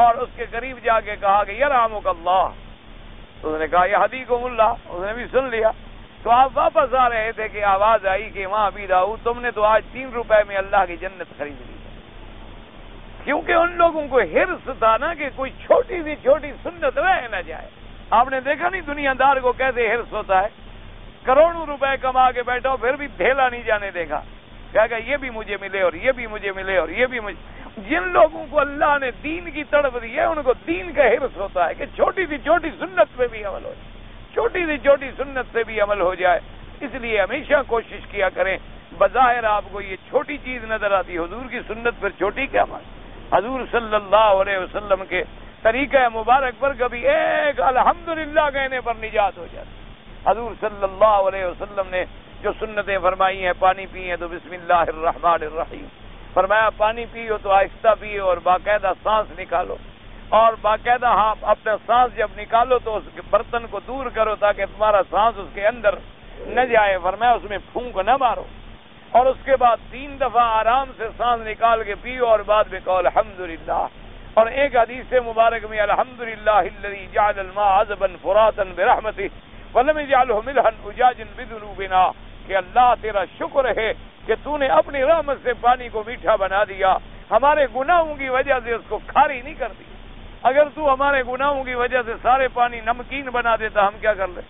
Speaker 1: اور اس کے قریب جا کے کہا کہ یرحمک اللہ. تو اس نے کہا یہدیکم اللہ. اس نے بھی سن لیا. تو آپ واپس آ رہے تھے کہ آواز آئی کہ وہاں ابی داؤد تم نے تو آج 3 روپے میں اللہ کی جنت خرید لی. کیونکہ ان لوگوں کو حرص تھا نا کہ کوئی چھوٹی سی چھوٹی سنت رہ نہ جائے. آپ نے دیکھا نہیں دنیا دار کو کیسے حرص ہوتا ہے. کروڑوں روپے کما کے بیٹھا ہو پھر بھی ڈھیلا نہیں جانے دے گا. کہا کہ یہ بھی مجھے ملے اور یہ بھی مجھے ملے اور یہ بھی مجھے. جن لوگوں کو اللہ نے دین کی تڑپ دی ہے ان کو دین کا حرص ہوتا ہے کہ چھوٹی سی چھوٹی سنت پہ بھی عمل ہو جائے, چھوٹی سی چھوٹی سنت سے بھی عمل ہو جائے. اس لیے ہمیشہ کوشش کیا کریں. بظاہر آپ کو یہ چھوٹی چیز نظر آتی, حضور کی سنت پر چھوٹی کیا بات. حضور صلی اللہ علیہ وسلم کے طریقہ مبارک پر کبھی ایک الحمدللہ کہنے پر نجات ہو جاتی. حضور صلی اللہ علیہ وسلم نے جو سنتیں فرمائی ہیں, پانی پیئے تو بسم اللہ الرحمن الرحیم فرمایا, پانی پیو تو آہستہ پیو اور باقاعدہ سانس نکالو, اور باقاعدہ اپنا سانس جب نکالو تو اس برتن کو دور کرو تاکہ تمہارا سانس اس کے اندر نہ جائے. فرمایا اس میں پھونک نہ مارو, اور اس کے بعد 3 دفعہ آرام سے سانس نکال کے پیو اور بعد میں کہو الحمدللہ. اور ایک حدیث مبارک میں الحمدللہ الذی جعل الماء عذبا فراتا برحمتہ ولم يجعله ملحا اجاجا بذنوبنا, کہ اللہ تیرا شکر ہے کہ تو نے اپنی رحمت سے پانی کو میٹھا بنا دیا, ہمارے گناہوں کی وجہ سے اس کو کھاری نہیں کر دی. اگر تو ہمارے گناہوں کی وجہ سے سارے پانی نمکین بنا دیتا ہم کیا کر لیں؟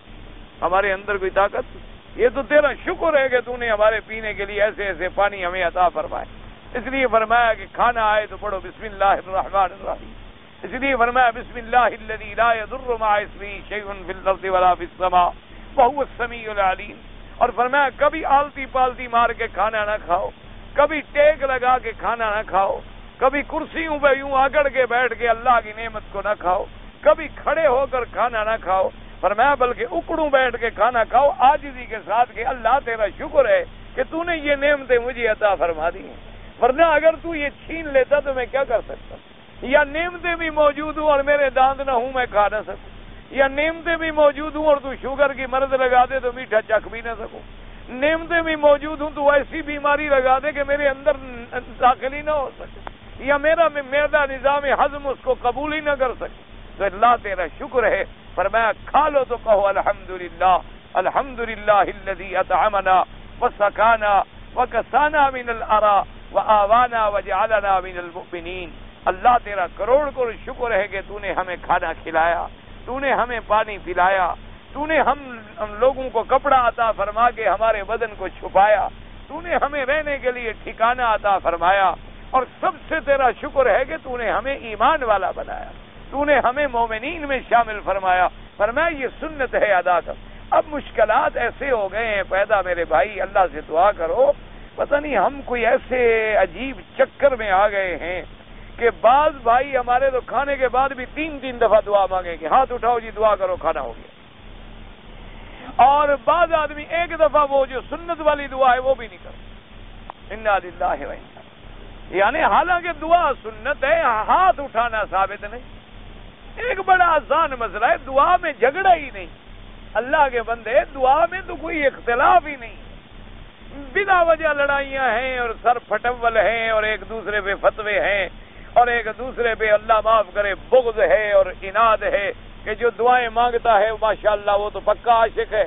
Speaker 1: ہمارے اندر کوئی طاقت. یہ تو تیرا شکر ہے کہ تو نے ہمارے پینے کے لیے ایسے ایسے پانی ہمیں عطا فرمائے. اس لیے فرمایا کہ کھانا آئے تو پڑھو بسم اللہ الرحمن الرحیم. اس لیے فرمایا بسم اللہ الذی لا یضر مع اسمہ شیء فی الارض ولا فی السماء وهو السمیع العلیم. اور فرمایا کبھی آلتی پالتی مار کے کھانا نہ کھاؤ, کبھی ٹیک لگا کے کھانا نہ کھاؤ, کبھی کرسیوں پہ یوں آگڑ کے بیٹھ کے اللہ کی نعمت کو نہ کھاؤ, کبھی کھڑے ہو کر کھانا نہ کھاؤ. فرمایا بلکہ اکڑوں بیٹھ کے کھانا کھاؤ عاجزی کے ساتھ کہ اللہ تیرا شکر ہے کہ تو نے یہ نعمتیں مجھے عطا فرما دی ہیں, ورنہ اگر تو یہ چھین لیتا تو میں کیا کر سکتا. یا نعمتیں بھی موجود ہوں اور میرے دانت نہ ہوں میں کھا نہ سکوں, یا نعمتیں بھی موجود ہوں اور تو شوگر کی مرض لگا دے تو میٹھا چکھ بھی نہ سکوں, نعمتیں بھی موجود ہوں تو ایسی بیماری لگا دے کہ میرے اندر داخل ہی نہ ہو سکے, یا میرا نظام ہضم اس کو قبول ہی نہ کر سکے. تو اللہ تیرا شکر ہے. فرمایا کھا لو تو کہو الحمدللہ الحمدللہ الذی اطعمنا وسقانا وکسانا من الارا وآوانا وجعلنا من المؤمنین. اللہ تیرا کروڑ شکر ہے کہ تو نے ہمیں کھانا کھلایا, تو نے ہمیں پانی پلایا, تو نے ہم لوگوں کو کپڑا عطا فرما کے ہمارے بدن کو چھپایا, تو نے ہمیں رہنے کے لیے ٹھکانہ عطا فرمایا, اور سب سے تیرا شکر ہے کہ تو نے ہمیں ایمان والا بنایا. تو نے ہمیں مومنین میں شامل فرمایا. فرمایا یہ سنت ہے ادا کر. اب مشکلات ایسے ہو گئے ہیں پیدا میرے بھائی, اللہ سے دعا کرو. پتہ نہیں ہم کوئی ایسے عجیب چکر میں آ گئے ہیں کہ بعض بھائی ہمارے تو کھانے کے بعد بھی 3 دفعہ دعا مانگیں گے, ہاتھ اٹھاؤ جی دعا کرو کھانا ہو گیا. اور بعض آدمی ایک دفعہ وہ جو سنت والی دعا ہے وہ بھی نہیں کرتے. انا للہ و انا, یعنی حالانکہ دعا سنت ہے, ہاتھ اٹھانا ثابت نہیں. ایک بڑا آسان مسئلہ ہے, دعا میں جھگڑا ہی نہیں. اللہ کے بندے دعا میں تو کوئی اختلاف ہی نہیں, بلا وجہ لڑائیاں ہیں اور سر پھٹول ہیں اور ایک دوسرے پہ فتوے ہیں اور ایک دوسرے پہ اللہ معاف کرے بغض ہے اور اناد ہے کہ جو دعائیں مانگتا ہے ماشاءاللہ وہ تو پکا عاشق ہے,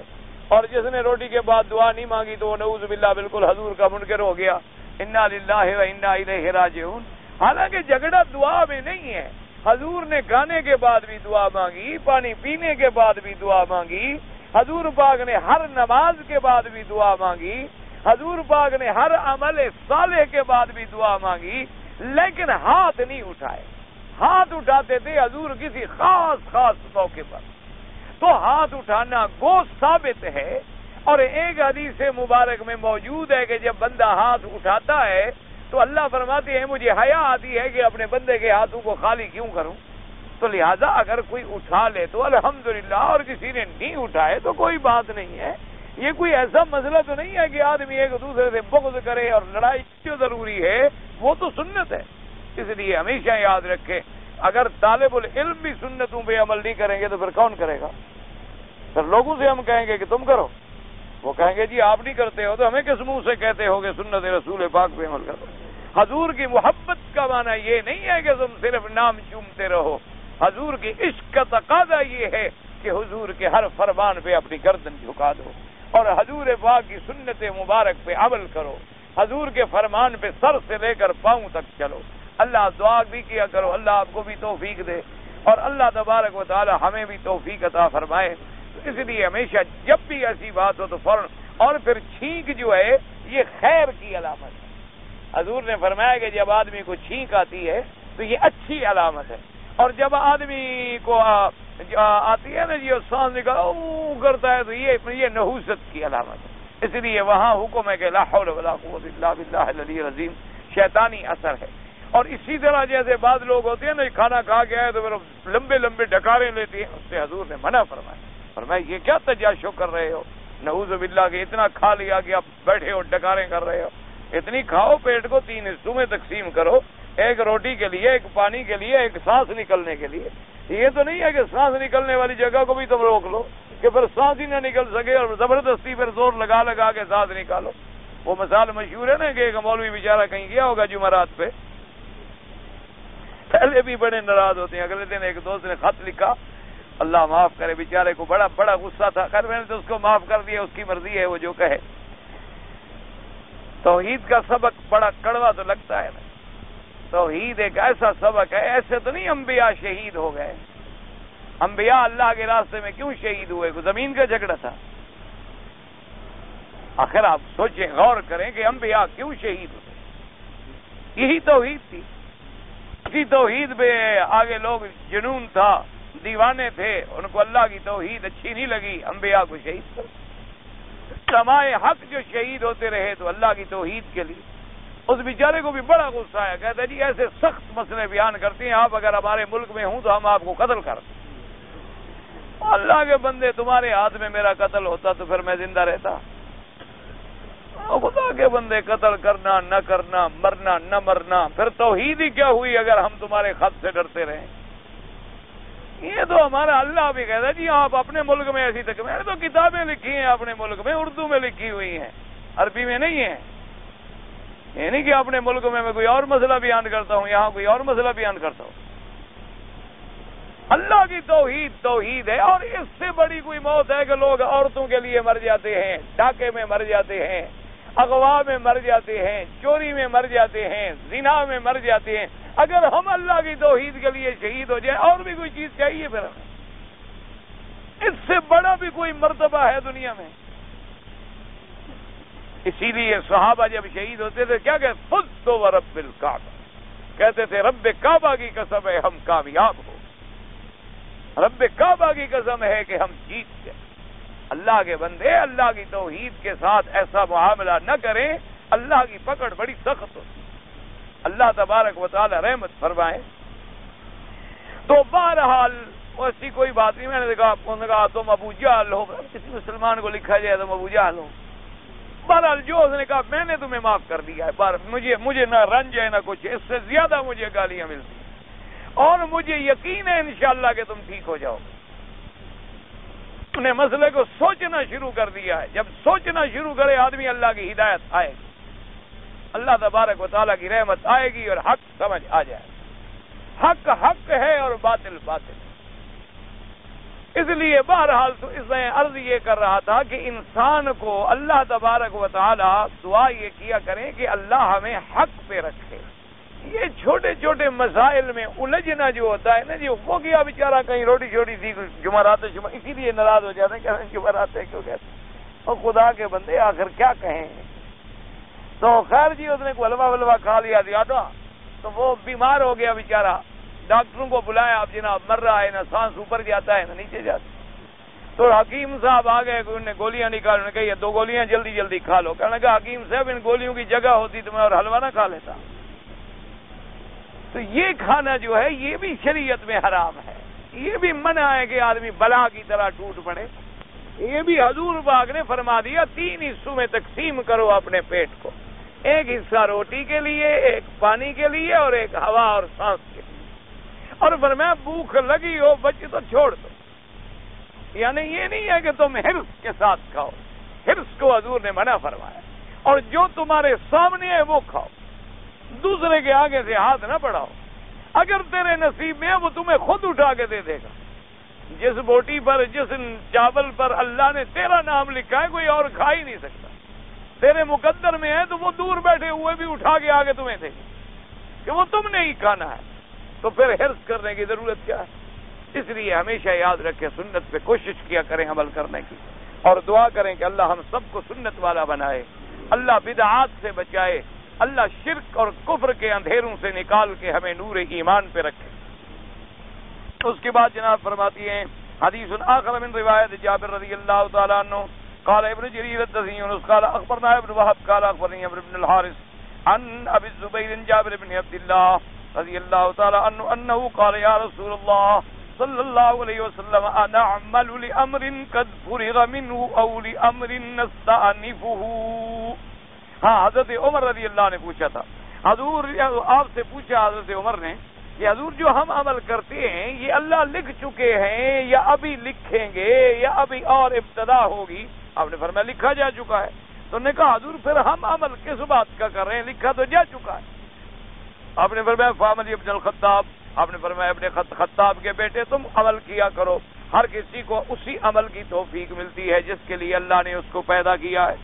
Speaker 1: اور جس نے روٹی کے بعد دعا نہیں مانگی تو وہ نعوذ باللہ بالکل حضور کا منکر ہو گیا. انا للہ و انا الیہ راجعون. حالانکہ جھگڑا دعا میں نہیں ہے. حضور نے کھانے کے بعد بھی دعا مانگی, پانی پینے کے بعد بھی دعا مانگی, حضور پاک نے ہر نماز کے بعد بھی دعا مانگی, حضور پاک نے ہر عمل صالح کے بعد بھی دعا مانگی, لیکن ہاتھ نہیں اٹھائے. ہاتھ اٹھاتے تھے حضور کسی خاص موقع پر. تو ہاتھ اٹھانا گو ثابت ہے, اور ایک حدیث مبارک میں موجود ہے کہ جب بندہ ہاتھ اٹھاتا ہے تو اللہ فرماتے ہیں مجھے حیا آتی ہے کہ اپنے بندے کے ہاتھوں کو خالی کیوں کروں. تو لہذا اگر کوئی اٹھا لے تو الحمدللہ, اور کسی نے نہیں اٹھائے تو کوئی بات نہیں ہے. یہ کوئی ایسا مسئلہ تو نہیں ہے کہ آدمی ایک دوسرے سے بغض کرے, اور لڑائی جو ضروری ہے وہ تو سنت ہے. اس لیے ہمیشہ یاد رکھیں, اگر طالب العلم بھی سنتوں پہ عمل نہیں کریں گے تو پھر کون کرے گا؟ پھر لوگوں سے ہم کہیں گے کہ تم کرو, وہ کہیں گے جی آپ نہیں کرتے ہو تو ہمیں کس منہ سے کہتے ہو کہ سنت رسول پاک پہ عمل کرو. حضور کی محبت کا معنی یہ نہیں ہے کہ تم صرف نام چومتے رہو. حضور کی عشق کا تقاضا یہ ہے کہ حضور کے ہر فرمان پہ اپنی گردن جھکا دو اور حضور پاک کی سنت مبارک پہ عمل کرو. حضور کے فرمان پہ سر سے لے کر پاؤں تک چلو. اللہ دعا بھی کیا کرو, اللہ آپ کو بھی توفیق دے, اور اللہ تبارک و تعالی ہمیں بھی توفیق عطا فرمائے. تو اس لیے ہمیشہ جب بھی ایسی بات ہو تو فوراً, اور پھر چھینک جو ہے یہ خیر کی علامت ہے. حضور نے فرمایا کہ جب آدمی کو چھینک آتی ہے تو یہ اچھی علامت ہے, اور جب آدمی کو آتی ہے نا جی سانس نکال کرتا ہے تو یہ نحوست کی علامت ہے. اس لیے وہاں حکم ہے کہ لا حول ولا قوت الا باللہ العلی العظیم, شیطانی اثر ہے. اور اسی طرح جیسے بعض لوگ ہوتے ہیں نا کھانا کھا کے آئے تو پھر لمبے لمبے ڈکارے لیتے ہیں, اس سے حضور نے منع فرمایا. فرمایا یہ کیا تجاشو کر رہے ہو, نعوذ باللہ کہ اتنا کھا لیا کہ آپ بیٹھے ہو ڈکارے کر رہے ہو. اتنی کھاؤ, پیٹ کو 3 حصوں میں تقسیم کرو, ایک روٹی کے لیے, ایک پانی کے لیے, ایک سانس نکلنے کے لیے. یہ تو نہیں ہے کہ سانس نکلنے والی جگہ کو بھی تم روک لو کہ پھر سانس ہی نہ نکل سکے اور زبردستی پھر زور لگا لگا کے سانس نکالو. وہ مثال مشہور ہے نا کہ ایک مولوی بیچارہ کہیں گیا ہوگا جمعرات پہ, پہلے بھی بڑے ناراض ہوتے ہیں. اگلے دن ایک دوست نے خط لکھا, اللہ معاف کرے بیچارے کو بڑا غصہ تھا. خیر میں نے تو اس کو معاف کر دیا, اس کی مرضی ہے وہ جو کہے. توحید کا سبق بڑا کڑوا تو لگتا ہے نا. توحید ایک ایسا سبق ہے, ایسے تو نہیں انبیاء شہید ہو گئے. انبیاء اللہ کے راستے میں کیوں شہید ہوئے؟ کوئی زمین کا جھگڑا تھا؟ آخر آپ سوچیں, غور کریں کہ انبیاء کیوں شہید ہوئے. یہی توحید تھی. اسی توحید پہ آگے لوگ جنون تھا, دیوانے تھے, ان کو اللہ کی توحید اچھی نہیں لگی, انبیاء کو شہید کر. علماء حق جو شہید ہوتے رہے تو اللہ کی توحید کے لیے, اس بیچارے کو بھی بڑا غصہ آیا. کہتا ہے جی ایسے سخت مسئلے بیان کرتے ہیں آپ, اگر ہمارے ملک میں ہوں تو ہم آپ کو قتل کر. اللہ کے بندے, تمہارے ہاتھ میں میرا قتل ہوتا تو پھر میں زندہ رہتا. خدا کے بندے, قتل کرنا نہ کرنا, مرنا نہ مرنا, پھر توحید ہی کیا ہوئی اگر ہم تمہارے خط سے ڈرتے رہیں. یہ تو ہمارا اللہ بھی کہتا ہے جی آپ اپنے ملک میں ایسی تک, میں نے تو کتابیں لکھی ہیں اپنے ملک میں, اردو میں لکھی ہوئی ہیں, عربی میں نہیں ہیں. یہ نہیں کہ اپنے ملک میں کوئی اور مسئلہ بیان کرتا ہوں, یہاں کوئی اور مسئلہ بیان کرتا ہوں. اللہ کی توحید ہے. اور اس سے بڑی کوئی موت ہے کہ لوگ عورتوں کے لیے مر جاتے ہیں, ڈاکے میں مر جاتے ہیں, اغوا میں مر جاتے ہیں, چوری میں مر جاتے ہیں, زنا میں مر جاتے ہیں. اگر ہم اللہ کی توحید کے لیے شہید ہو جائیں, اور بھی کوئی چیز چاہیے پھر ہمیں؟ اس سے بڑا بھی کوئی مرتبہ ہے دنیا میں؟ اسی لیے صحابہ جب شہید ہوتے تھے کیا کہتے, فزت ورب الکعبہ, کہتے تھے رب کعبہ کی قسم ہے ہم کامیاب ہو. رب کعبہ کی قسم ہے کہ ہم جیت گئے۔ اللہ کے بندے اللہ کی توحید کے ساتھ ایسا معاملہ نہ کریں، اللہ کی پکڑ بڑی سخت ہوتی، اللہ تبارک و تعالی رحمت فرمائے۔ تو بہرحال ایسی کوئی بات نہیں، میں نے کہا تم ابو جہل ہو، کسی مسلمان کو لکھا جائے تم ابو جہل ہو۔ بہرحال جو اس نے کہا میں نے تمہیں معاف کر دیا ہے، مجھے نہ رنج ہے نہ کچھ، اس سے زیادہ مجھے گالیاں ملتی اور مجھے یقین ہے انشاءاللہ کہ تم ٹھیک ہو جاؤ۔ تم نے مسئلے کو سوچنا شروع کر دیا ہے، جب سوچنا شروع کرے آدمی اللہ کی ہدایت آئے گی، اللہ تبارک و تعالیٰ کی رحمت آئے گی اور حق سمجھ آ جائے، حق حق ہے اور باطل باطل ہے۔ اس لیے بہرحال تو اس میں عرض یہ کر رہا تھا کہ انسان کو اللہ تبارک و تعالی دعا یہ کیا کریں کہ اللہ ہمیں حق پہ رکھے۔ یہ چھوٹے چھوٹے مسائل میں الجھنا جو ہوتا ہے نا جی، وہ کیا بیچارہ کہیں روٹی چھوٹی سی جمعرات اسی لیے ناراض ہو جاتے ہیں کہ جمعرات ہے کیوں کہتے ہیں، اور خدا کے بندے آخر کیا کہیں۔ تو خیر جی اس نے کوئی حلوہ ولوا کھا لیا زیادہ تو وہ بیمار ہو گیا بیچارہ، ڈاکٹروں کو بلایا، اب جناب مر رہا ہے، نہ سانس اوپر جاتا ہے نہ نیچے جاتا ہے۔ تو حکیم صاحب آ گئے، انہوں نے گولیاں نکالی، انہوں نے کہا یہ 2 گولیاں جلدی جلدی کھا لو۔ کہنے لگا حکیم صاحب ان گولیوں کی جگہ ہوتی تو میں اور حلوہ نہ کھا لیتا۔ تو یہ کھانا جو ہے یہ بھی شریعت میں حرام ہے، یہ بھی منع ہے کہ آدمی بلا کی طرح ٹوٹ پڑے۔ یہ بھی حضور پاک نے فرما دیا 3 حصوں میں تقسیم کرو اپنے پیٹ کو، ایک حصہ روٹی کے لیے، ایک پانی کے لیے اور ایک ہوا اور سانس کے لیے، اور فرمایا بھوک لگی ہو بچے تو چھوڑ دو۔ یعنی یہ نہیں ہے کہ تم حرص کے ساتھ کھاؤ، حرص کو حضور نے منع فرمایا، اور جو تمہارے سامنے ہے وہ کھاؤ، دوسرے کے آگے سے ہاتھ نہ بڑھاؤ۔ اگر تیرے نصیب میں ہے وہ تمہیں خود اٹھا کے دے دے گا۔ جس بوٹی پر، جس چاول پر اللہ نے تیرا نام لکھا ہے کوئی اور کھا ہی نہیں سکتا، تیرے مقدر میں ہے تو وہ دور بیٹھے ہوئے بھی اٹھا کے آگے تمہیں دے گا کہ وہ تم نے ہی کھانا ہے۔ تو پھر حرص کرنے کی ضرورت کیا ہے؟ اس لیے ہمیشہ یاد رکھیں سنت پہ کوشش کیا کریں عمل کرنے کی، اور دعا کریں کہ اللہ ہم سب کو سنت والا بنائے، اللہ بدعات سے بچائے، اللہ شرک اور کفر کے اندھیروں سے نکال کے ہمیں نور ایمان پہ رکھے۔ اس کے بعد جناب فرماتی ہیں حدیث آخر من روایت جابر رضی اللہ تعالی عنہ قال ابن جریر الطبری قال اخبرنا ابن وهب قال اخبرني عمرو بن الحارث عن ابي الزبير جابر بن عبد الله رضی اللہ تعالی عنہ انه قال یا رسول اللہ صلی اللہ علیہ وسلم انا اعمل لامر قد فرغ منه او لامر نستأنفه۔ ہاں حضرت عمر رضی اللہ نے پوچھا تھا، حضور آپ سے پوچھا حضرت عمر نے کہ حضور جو ہم عمل کرتے ہیں یہ اللہ لکھ چکے ہیں یا ابھی لکھیں گے یا ابھی اور ابتدا ہوگی؟ آپ نے فرمایا لکھا جا چکا ہے۔ تو نے کہا حضور پھر ہم عمل کس بات کا کر رہے ہیں، لکھا تو جا چکا ہے۔ آپ نے فرمایا فعمل ابن الخطاب، آپ نے فرمایا ابن خطاب کے بیٹے تم عمل کیا کرو۔ ہر کسی کو اسی عمل کی توفیق ملتی ہے جس کے لیے اللہ نے اس کو پیدا کیا ہے۔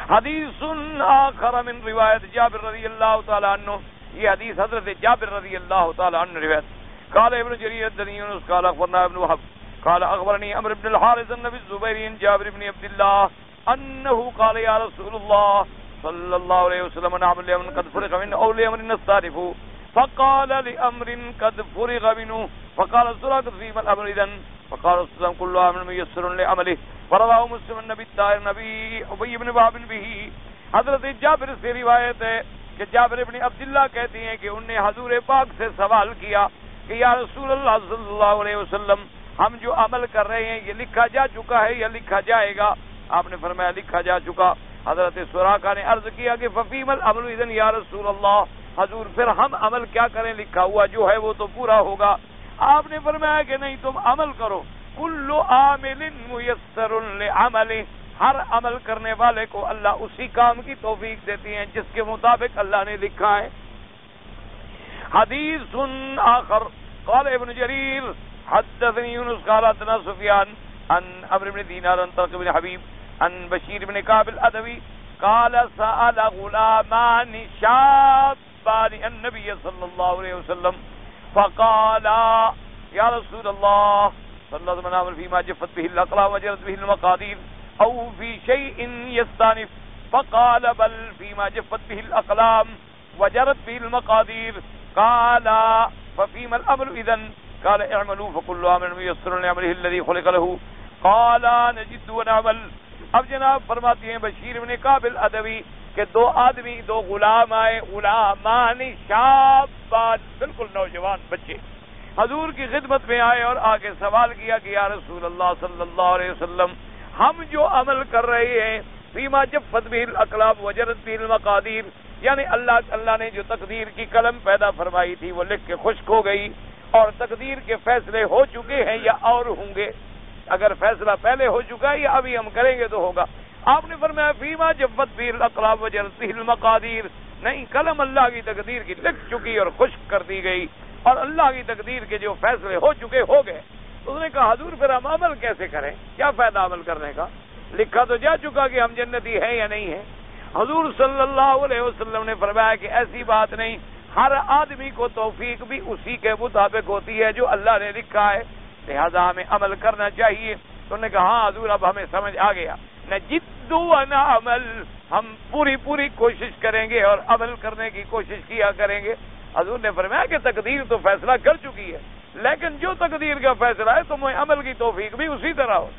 Speaker 1: حدیث آخر من روایت جابر رضی اللہ تعالی عنہ، یہ حدیث حضرت جابر رضی اللہ تعالی عنہ روایت۔ قال ابن جریر الطبری قال اخبرنا ابن وهب قال اخبرني عمرو بن الحارث عن ابي الزبير جابر بن عبد الله انه قال يا رسول الله صلى الله عليه وسلم نعمل لامر قد فرغ منه او لامر نستعرفه فقال لامر قد فرغ منه فقال سرعت فيما الامر اذن فقال رسول كل امر ميسر لعمله فرواه مسلم النبي الطاهر نبي ابي بن وهب به۔ حضرت جابر سے روایت ہے کہ جابر بن عبداللہ کہتے ہیں کہ انہوں نے حضور پاک سے سوال کیا کہ یا رسول اللہ صلی اللہ علیہ وسلم ہم جو عمل کر رہے ہیں یہ لکھا جا چکا ہے یا لکھا جائے گا؟ آپ نے فرمایا لکھا جا چکا۔ حضرت سراقہ نے عرض کیا کہ ففیم الامر اذن یا رسول اللہ، حضور پھر ہم عمل کیا کریں، لکھا ہوا جو ہے وہ تو پورا ہوگا۔ آپ نے فرمایا کہ نہیں تم عمل کرو، کل عامل میسر لعملہ، ہر عمل کرنے والے کو اللہ اسی کام کی توفیق دیتی ہیں جس کے مطابق اللہ نے لکھا ہے۔ حدیث آخر قال ابن جریر حدثني يونس قال حدثنا سفيان عن عمرو بن دينار عن طلق بن حبيب عن بشير بن كعب الأدوي قال سأل غلامان شابان النبي صلى الله عليه وسلم فقال يا رسول الله صلى الله عليه وسلم فيما جفت به الأقلام وجرت به المقادير أو في شيء يستانف؟ فقال بل فيما جفت به الأقلام وجرت به المقادير۔ قال ففيما الأمر إذن؟ قال اعملوا فكل عامل ميسر لعمله الذي خلق له قال نجد ونعمل. اب جناب فرماتی ہیں بشیر بن کعب العدوی کہ دو آدمی، دو غلام آئے، غلامان شابان، بالکل نوجوان بچے، حضور کی خدمت میں آئے اور آگے سوال کیا کہ یا رسول اللہ صلی اللہ علیہ وسلم، ہم جو عمل کر رہے ہیں فیما جفت به الاقلام وجرت به المقادیر، یعنی اللہ نے جو تقدیر کی قلم پیدا فرمائی تھی وہ لکھ کے خشک ہو گئی، اور تقدیر کے فیصلے ہو چکے ہیں یا اور ہوں گے، اگر فیصلہ پہلے ہو چکا ہے یا ابھی ہم کریں گے تو ہوگا. آپ نے فرمایا فیما جفت به الاقلام وجرت به المقادیر، نہیں، قلم اللہ کی تقدیر کی لکھ چکی اور خشک کر دی گئی، اور اللہ کی تقدیر کے جو فیصلے ہو چکے ہو گئے. اس نے کہا حضور پھر ہم عمل کیسے کریں، کیا فائدہ عمل کرنے کا، لکھا تو جا چکا کہ ہم جنتی ہیں یا نہیں ہیں. حضور صلی اللہ علیہ وسلم نے فرمایا کہ ایسی بات نہیں، ہر آدمی کو توفیق بھی اسی کے مطابق ہوتی ہے جو اللہ نے لکھا ہے، لہذا ہمیں عمل کرنا چاہیے. تو انہوں نے کہا ہاں حضور اب ہمیں سمجھ آ گیا، نجد ونعمل، ہم پوری کوشش کریں گے اور عمل کرنے کی کوشش کیا کریں گے. حضور نے فرمایا کہ تقدیر تو فیصلہ کر چکی ہے، لیکن جو تقدیر کا فیصلہ ہے تمہیں عمل کی توفیق بھی اسی طرح ہو،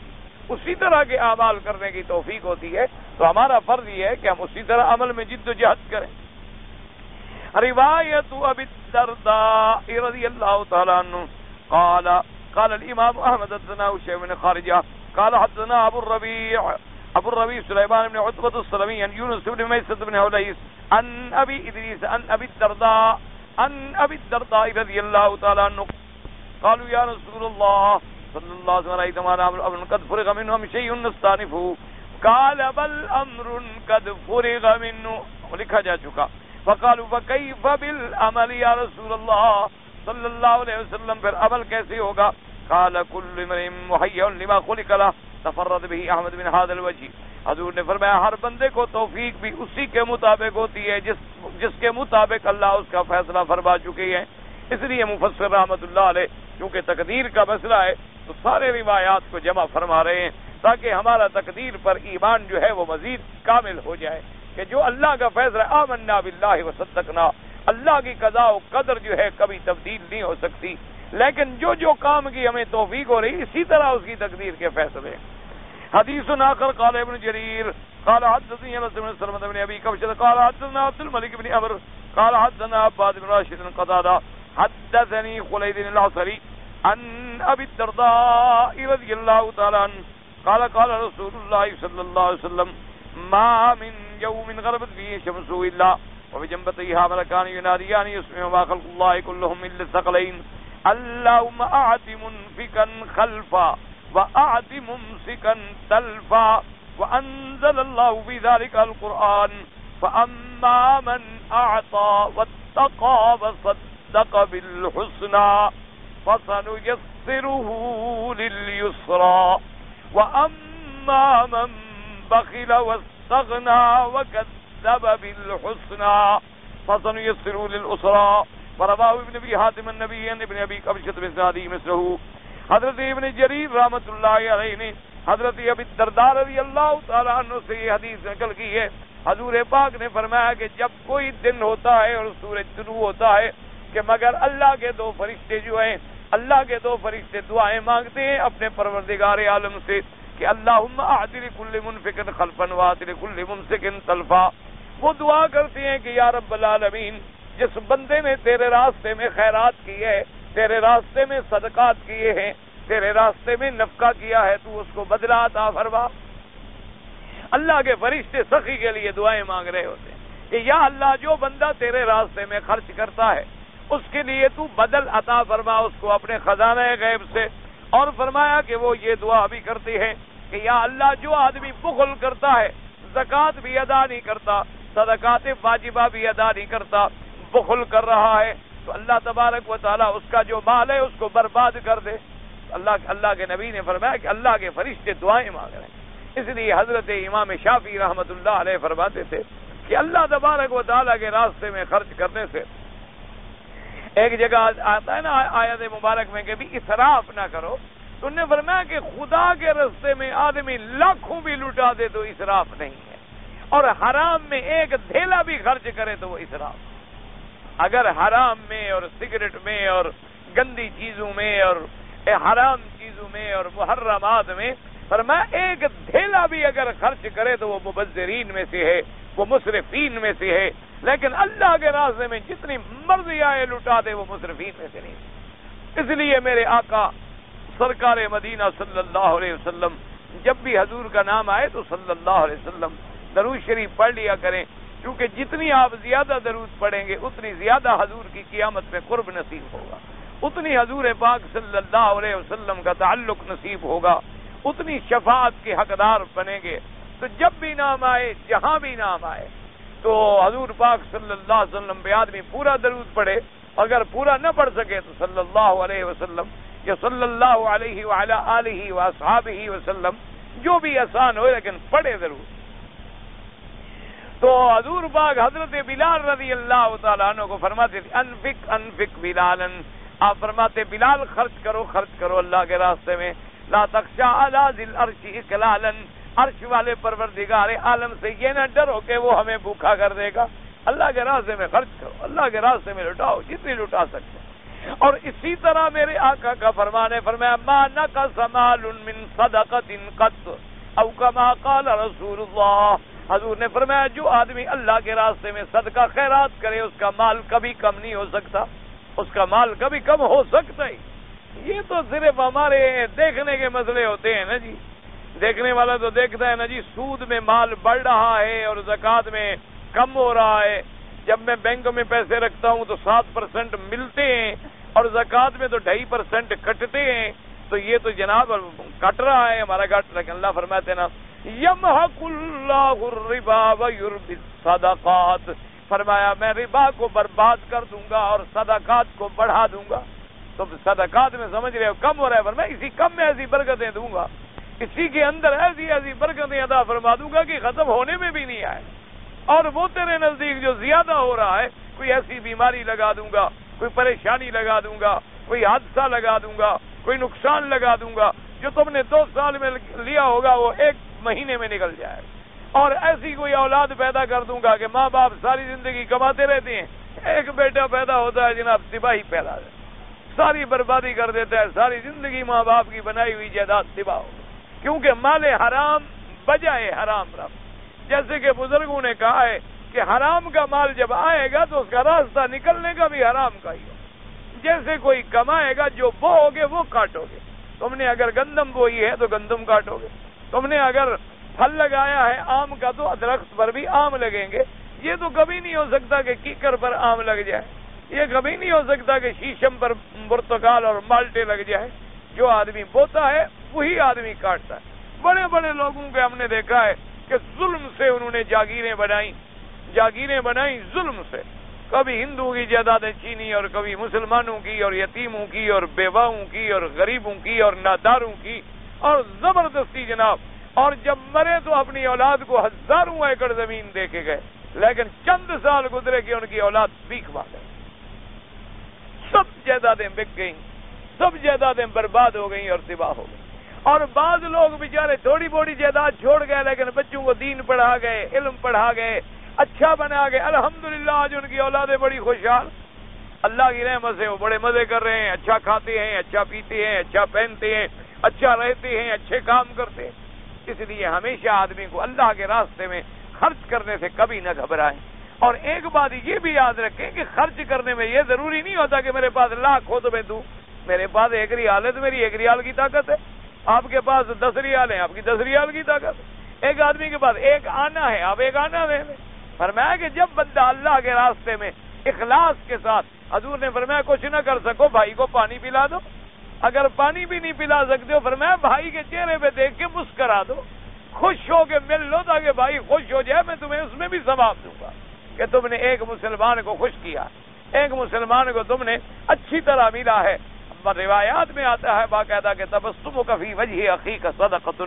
Speaker 1: اسی طرح کے اعمال کرنے کی توفیق ہوتی ہے. تو ہمارا فرض یہ ہے کہ ہم اسی طرح عمل میں جد و جہد کریں. روایت ابی الدرداء رضی اللہ تعالی عنہ قال الامام احمد حدثنا شيخ بن خارجہ قال حدثنا ابو الربيع سليمان بن عتبة السلمي عن يونس بن ميسة بن حليس عن ابي ادريس عن ابي الدرداء رضي الله تعالى عنه قالوا يا رسول الله صلى الله عليه وسلم رأيت ما نعمل امر قد فرغ منه شيء نستانفه قال بل امر قد فرغ منه، لکھا جا چکا. فقالوا فكيف بالعمل يا رسول الله صلی اللہ علیہ وسلم، پھر عمل کیسے ہوگا؟ قال كل امرئ مهيأ لما خلق له تفرد به احمد بن هذا الوجه. حضور نے فرمایا ہر بندے کو توفیق بھی اسی کے مطابق ہوتی ہے جس کے مطابق اللہ اس کا فیصلہ فرما چکی ہے. اس لیے مفسر رحمۃ اللہ علیہ کیونکہ تقدیر کا مسئلہ ہے تو سارے روایات کو جمع فرما رہے ہیں تاکہ ہمارا تقدیر پر ایمان جو ہے وہ مزید کامل ہو جائے کہ جو اللہ کا فیصلہ آمنا باللہ وصدقنا، اللہ کی قضاء و قدر جو ہے کبھی تبدیل نہیں ہو سکتی، لیکن جو کام کی ہمیں توفیق ہو رہی اسی طرح اس کی تقدیر کے فیصلے. حدیث آخر قال ابن جریر قال حدثني انس بن سلمة بن ابي كبشة قال حدثنا عبد الملك بن عمرو قال حدثنا عباد بن راشد قتادة حدثني خليد العصري عن ابي الدرداء رضي الله تعالى عنه قال قال رسول الله صلى الله عليه وسلم ما من يوم غربت فيه شمس الا وبجنبتيها ملكان يناديان يسمع ما خلق الله كلهم الا الثقلين اللهم اعط منفقا خلفا واعط ممسكا تلفا وانزل الله في ذلك القرآن فاما من اعطى واتقى وصدق بالحسنى فسنيسره لليسرى واما من بخل واستغنى وكذب بالحسنى فسنيسره للعسرى. ورواه ابن ابي حاتم النبي عن ابن ابي كبشة بن مثله. حضرت ابن جریر رحمۃ اللہ علیہ نے حضرت ابی الدرداء رضی اللہ تعالی عنہ سے یہ حدیث نقل کی ہے. حضور پاک نے فرمایا کہ جب کوئی دن ہوتا ہے اور سورج طلوع ہوتا ہے کہ مگر اللہ کے دو فرشتے جو ہیں، اللہ کے دو فرشتے دعائیں مانگتے ہیں اپنے پروردگار عالم سے کہ اللہم اعط لکل منفق خلفا واعط لکل ممسک تلفا. وہ دعا کرتے ہیں کہ یا رب العالمین، جس بندے نے تیرے راستے میں خیرات کی ہے، تیرے راستے میں صدقات کیے ہیں، تیرے راستے میں نفقہ کیا ہے، تو اس کو بدلہ عطا فرما. اللہ کے فرشتے سخی کے لیے دعائیں مانگ رہے ہوتے ہیں کہ یا اللہ جو بندہ تیرے راستے میں خرچ کرتا ہے اس کے لیے تو بدل عطا فرما اس کو اپنے خزانہ غیب سے. اور فرمایا کہ وہ یہ دعا بھی کرتے ہیں کہ یا اللہ جو آدمی بخل کرتا ہے، زکوٰۃ بھی ادا نہیں کرتا، صدقات واجبہ بھی ادا نہیں کرتا، بخل کر رہا ہے، تو اللہ تبارک و تعالیٰ اس کا جو مال ہے اس کو برباد کر دے. اللہ کے نبی نے فرمایا کہ اللہ کے فرشتے دعائیں مانگ رہے ہیں. اس لیے حضرت امام شافعی رحمۃ اللہ علیہ فرماتے تھے کہ اللہ تبارک و تعالیٰ کے راستے میں خرچ کرنے سے، ایک جگہ آتا ہے نا آیت مبارک میں کہ بھی اسراف نہ کرو، تو انہوں نے فرمایا کہ خدا کے راستے میں آدمی لاکھوں بھی لٹا دے تو اسراف نہیں ہے، اور حرام میں ایک دھیلا بھی خرچ کرے تو وہ اسراف. اگر حرام میں اور سگریٹ میں اور گندی چیزوں میں اور حرام چیزوں میں اور محرمات میں، فرمایا ایک دھیلا بھی اگر خرچ کرے تو وہ مبذرین میں سے ہے، وہ مسرفین میں سے ہے، لیکن اللہ کے راستے میں جتنی مرضی آئے لٹا دے وہ مسرفین میں سے نہیں۔ اس لیے میرے آقا سرکار مدینہ صلی اللہ علیہ وسلم جب بھی حضور کا نام آئے تو صلی اللہ علیہ وسلم درود شریف پڑھ لیا کریں، کیونکہ جتنی آپ زیادہ درود پڑھیں گے اتنی زیادہ حضور کی قیامت میں قرب نصیب ہوگا، اتنی حضور پاک صلی اللہ علیہ وسلم کا تعلق نصیب ہوگا، اتنی شفاعت کے حقدار بنیں گے۔ تو جب بھی نام آئے، جہاں بھی نام آئے، تو حضور پاک صلی اللہ علیہ وسلم پہ آدمی پورا درود پڑھے، اگر پورا نہ پڑھ سکے تو صلی اللہ علیہ وسلم یا صلی اللہ علیہ وعلی آلہ واصحابہ وسلم، جو بھی آسان ہو لیکن پڑھے ضرور۔ تو حضور پاک حضرت بلال رضی اللہ تعالیٰ عنہ کو فرماتے تھے انفق بلالا، آپ فرماتے بلال خرچ کرو اللہ کے راستے میں، لا تخشى علی ذی العرش اکلالا، عرش والے پروردگار عالم سے یہ نہ ڈرو کہ وہ ہمیں بھوکا کر دے گا، اللہ کے راستے میں خرچ کرو، اللہ کے راستے میں لٹاؤ جتنی لٹا سکتے۔ اور اسی طرح میرے آقا کا فرمان ہے، فرمایا ما نقص مال من صدقۃ قط او کما قال رسول اللہ، حضور نے فرمایا جو آدمی اللہ کے راستے میں صدقہ خیرات کرے اس کا مال کبھی کم نہیں ہو سکتا، اس کا مال کبھی کم ہو سکتا ہی۔ یہ تو صرف ہمارے دیکھنے کے مسئلے ہوتے ہیں نا جی، دیکھنے والا تو دیکھتا ہے نا جی سود میں مال بڑھ رہا ہے اور زکوٰۃ میں کم ہو رہا ہے، جب میں بینک میں پیسے رکھتا ہوں تو 7% ملتے ہیں اور زکوٰۃ میں تو 2.5% کٹتے ہیں، تو یہ تو جناب کٹ رہا ہے ہمارا گھٹ، لیکن اللہ فرماتے نا یمحق اللہ الربا ویربی الصدقات، فرمایا میں ربا کو برباد کر دوں گا اور صدقات کو بڑھا دوں گا۔ تو صدقات میں سمجھ رہے ہو کم ہو رہا ہے، فرمایا اسی کم میں ایسی برکتیں دوں گا، اسی کے اندر ایسی برکتیں عطا فرما دوں گا کہ ختم ہونے میں بھی نہیں آئے، اور وہ تیرے نزدیک جو زیادہ ہو رہا ہے کوئی ایسی بیماری لگا دوں گا، کوئی پریشانی لگا دوں گا، کوئی حادثہ لگا دوں گا، کوئی نقصان لگا دوں گا، جو تم نے 2 سال میں لیا ہوگا وہ 1 مہینے میں نکل جائے، اور ایسی کوئی اولاد پیدا کر دوں گا کہ ماں باپ ساری زندگی کماتے رہتے ہیں، ایک بیٹا پیدا ہوتا ہے جناب تباہی پیدا ہے، ساری بربادی کر دیتا ہے، ساری زندگی ماں باپ کی بنائی ہوئی جائیداد تباہ ہو، کیونکہ مال حرام بجائے حرام رفت۔ جیسے کہ بزرگوں نے کہا ہے کہ حرام کا مال جب آئے گا تو اس کا راستہ نکلنے کا بھی حرام کا ہی ہو، جیسے کوئی کمائے گا جو بو گے وہ کاٹو گے، تم نے اگر گندم بوئی ہے تو گندم کاٹو گے، تم نے اگر پھل لگایا ہے آم کا تو درخت پر بھی آم لگیں گے، یہ تو کبھی نہیں ہو سکتا کہ کیکر پر آم لگ جائے، یہ کبھی نہیں ہو سکتا کہ شیشم پر پرتقال اور مالٹے لگ جائے، جو آدمی بوتا ہے وہی آدمی کاٹتا ہے۔ بڑے بڑے لوگوں کے ہم نے دیکھا ہے کہ ظلم سے انہوں نے جاگیریں بنائیں ظلم سے، کبھی ہندوؤں کی جائیدادیں چھینی اور کبھی مسلمانوں کی اور یتیموں کی اور بیواؤں کی اور غریبوں کی اور ناداروں کی، اور زبردستی جناب، اور جب مرے تو اپنی اولاد کو 1000 ایکڑ زمین دے کے گئے، لیکن چند سال گزرے کہ ان کی اولاد بھیک مانگے، سب جائیدادیں بک گئیں، سب جائیدادیں برباد ہو گئیں اور تباہ ہو گئی۔ اور بعض لوگ بیچارے تھوڑی بوڑی جائیداد چھوڑ گئے لیکن بچوں کو دین پڑھا گئے، علم پڑھا گئے، اچھا بنا گئے، الحمدللہ آج ان کی اولادیں بڑی خوشحال، اللہ کی رحمت سے وہ بڑے مزے کر رہے ہیں، اچھا کھاتے ہیں، اچھا پیتے ہیں، اچھا پہنتے ہیں، اچھا رہتے ہیں، اچھے کام کرتے ہیں۔ اس لیے ہمیشہ آدمی کو اللہ کے راستے میں خرچ کرنے سے کبھی نہ گھبرائیں۔ اور ایک بات یہ بھی یاد رکھیں کہ خرچ کرنے میں یہ ضروری نہیں ہوتا کہ میرے پاس 1,00,000 ہو تو میں دوں، میرے پاس 1 ریال ہے تو میری 1 ریال کی طاقت ہے، آپ کے پاس 10 ریال ہیں، آپ کی 10 ریال کی طاقت ہے، ایک آدمی کے پاس 1 آنا ہے، آپ 1 آنا دیں۔ فرمایا کہ جب بندہ اللہ کے راستے میں اخلاص کے ساتھ، حضور نے فرمایا کچھ نہ کر سکو بھائی کو پانی پلا دو، اگر پانی بھی نہیں پلا سکتے ہو فرمایا بھائی کے چہرے پہ دیکھ کے مسکرا دو، خوش ہو کے مل لو تاکہ بھائی خوش ہو جائے، میں تمہیں اس میں بھی ثواب دوں گا کہ تم نے ایک مسلمان کو خوش کیا، ایک مسلمان کو تم نے اچھی طرح ملا ہے۔ روایات میں آتا ہے باقاعدہ کہ تبسمک فی وجہ اخیک صدقۃ،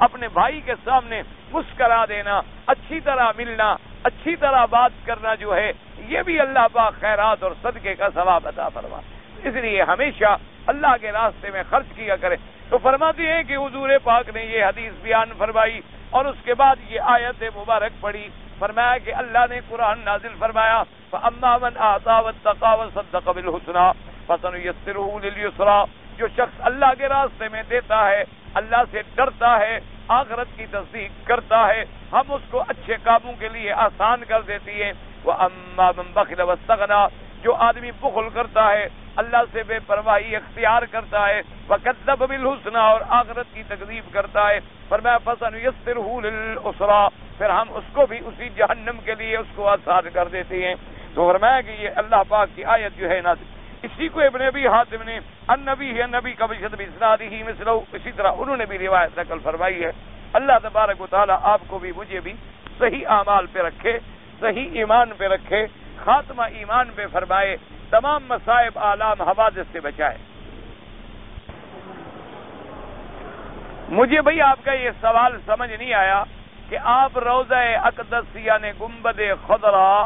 Speaker 1: اپنے بھائی کے سامنے مسکرا دینا، اچھی طرح ملنا، اچھی طرح بات کرنا جو ہے یہ بھی اللہ پاک خیرات اور صدقے کا ثواب عطا فرما۔ اس لیے ہمیشہ اللہ کے راستے میں خرچ کیا کرے۔ تو فرماتے ہیں کہ حضور پاک نے یہ حدیث بیان فرمائی اور اس کے بعد یہ آیت مبارک پڑھی، فرمایا کہ اللہ نے قرآن نازل فرمایا فَأَمَّا مَنْ أَعْطَىٰ وَاتَّقَىٰ وَصَدَّقَ بِالْحُسْنَىٰ فَسَنُيَسِّرُهُ لِلْيُسْرَىٰ، جو شخص اللہ کے راستے میں دیتا ہے، اللہ سے ڈرتا ہے، آخرت کی تصدیق کرتا ہے، ہم اس کو اچھے کاموں کے لیے آسان کر دیتی ہے۔ وَأَمَّا مَن بَخِلَ وَاسْتَغْنَىٰ، جو آدمی بخل کرتا ہے، اللہ سے بے پرواہی اختیار کرتا ہے، وَكَذَّبَ بِالْحُسْنَىٰ، اور آخرت کی تکذیب کرتا ہے، فرمایا فَسَنُيَسِّرُهُ لِلْعُسْرَىٰ، پھر ہم اس کو بھی اسی جہنم کے لیے اس کو آسان کر دیتے ہیں۔ تو فرمایا کہ یہ اللہ پاک کی آیت جو ہے نازل، اسی کو ابن ابی حاتم نے النبی کا بشد باسنادہ مثلہ، اسی طرح انہوں نے بھی روایت نقل فرمائی ہے۔ اللہ تبارک و تعالی آپ کو بھی مجھے بھی صحیح اعمال پہ رکھے، صحیح ایمان پہ رکھے، خاتمہ ایمان پہ فرمائے، تمام مصائب آلام حوادث سے بچائے۔ مجھے بھئی آپ کا یہ سوال سمجھ نہیں آیا کہ آپ روضہ اقدس یعنی گنبد خضرا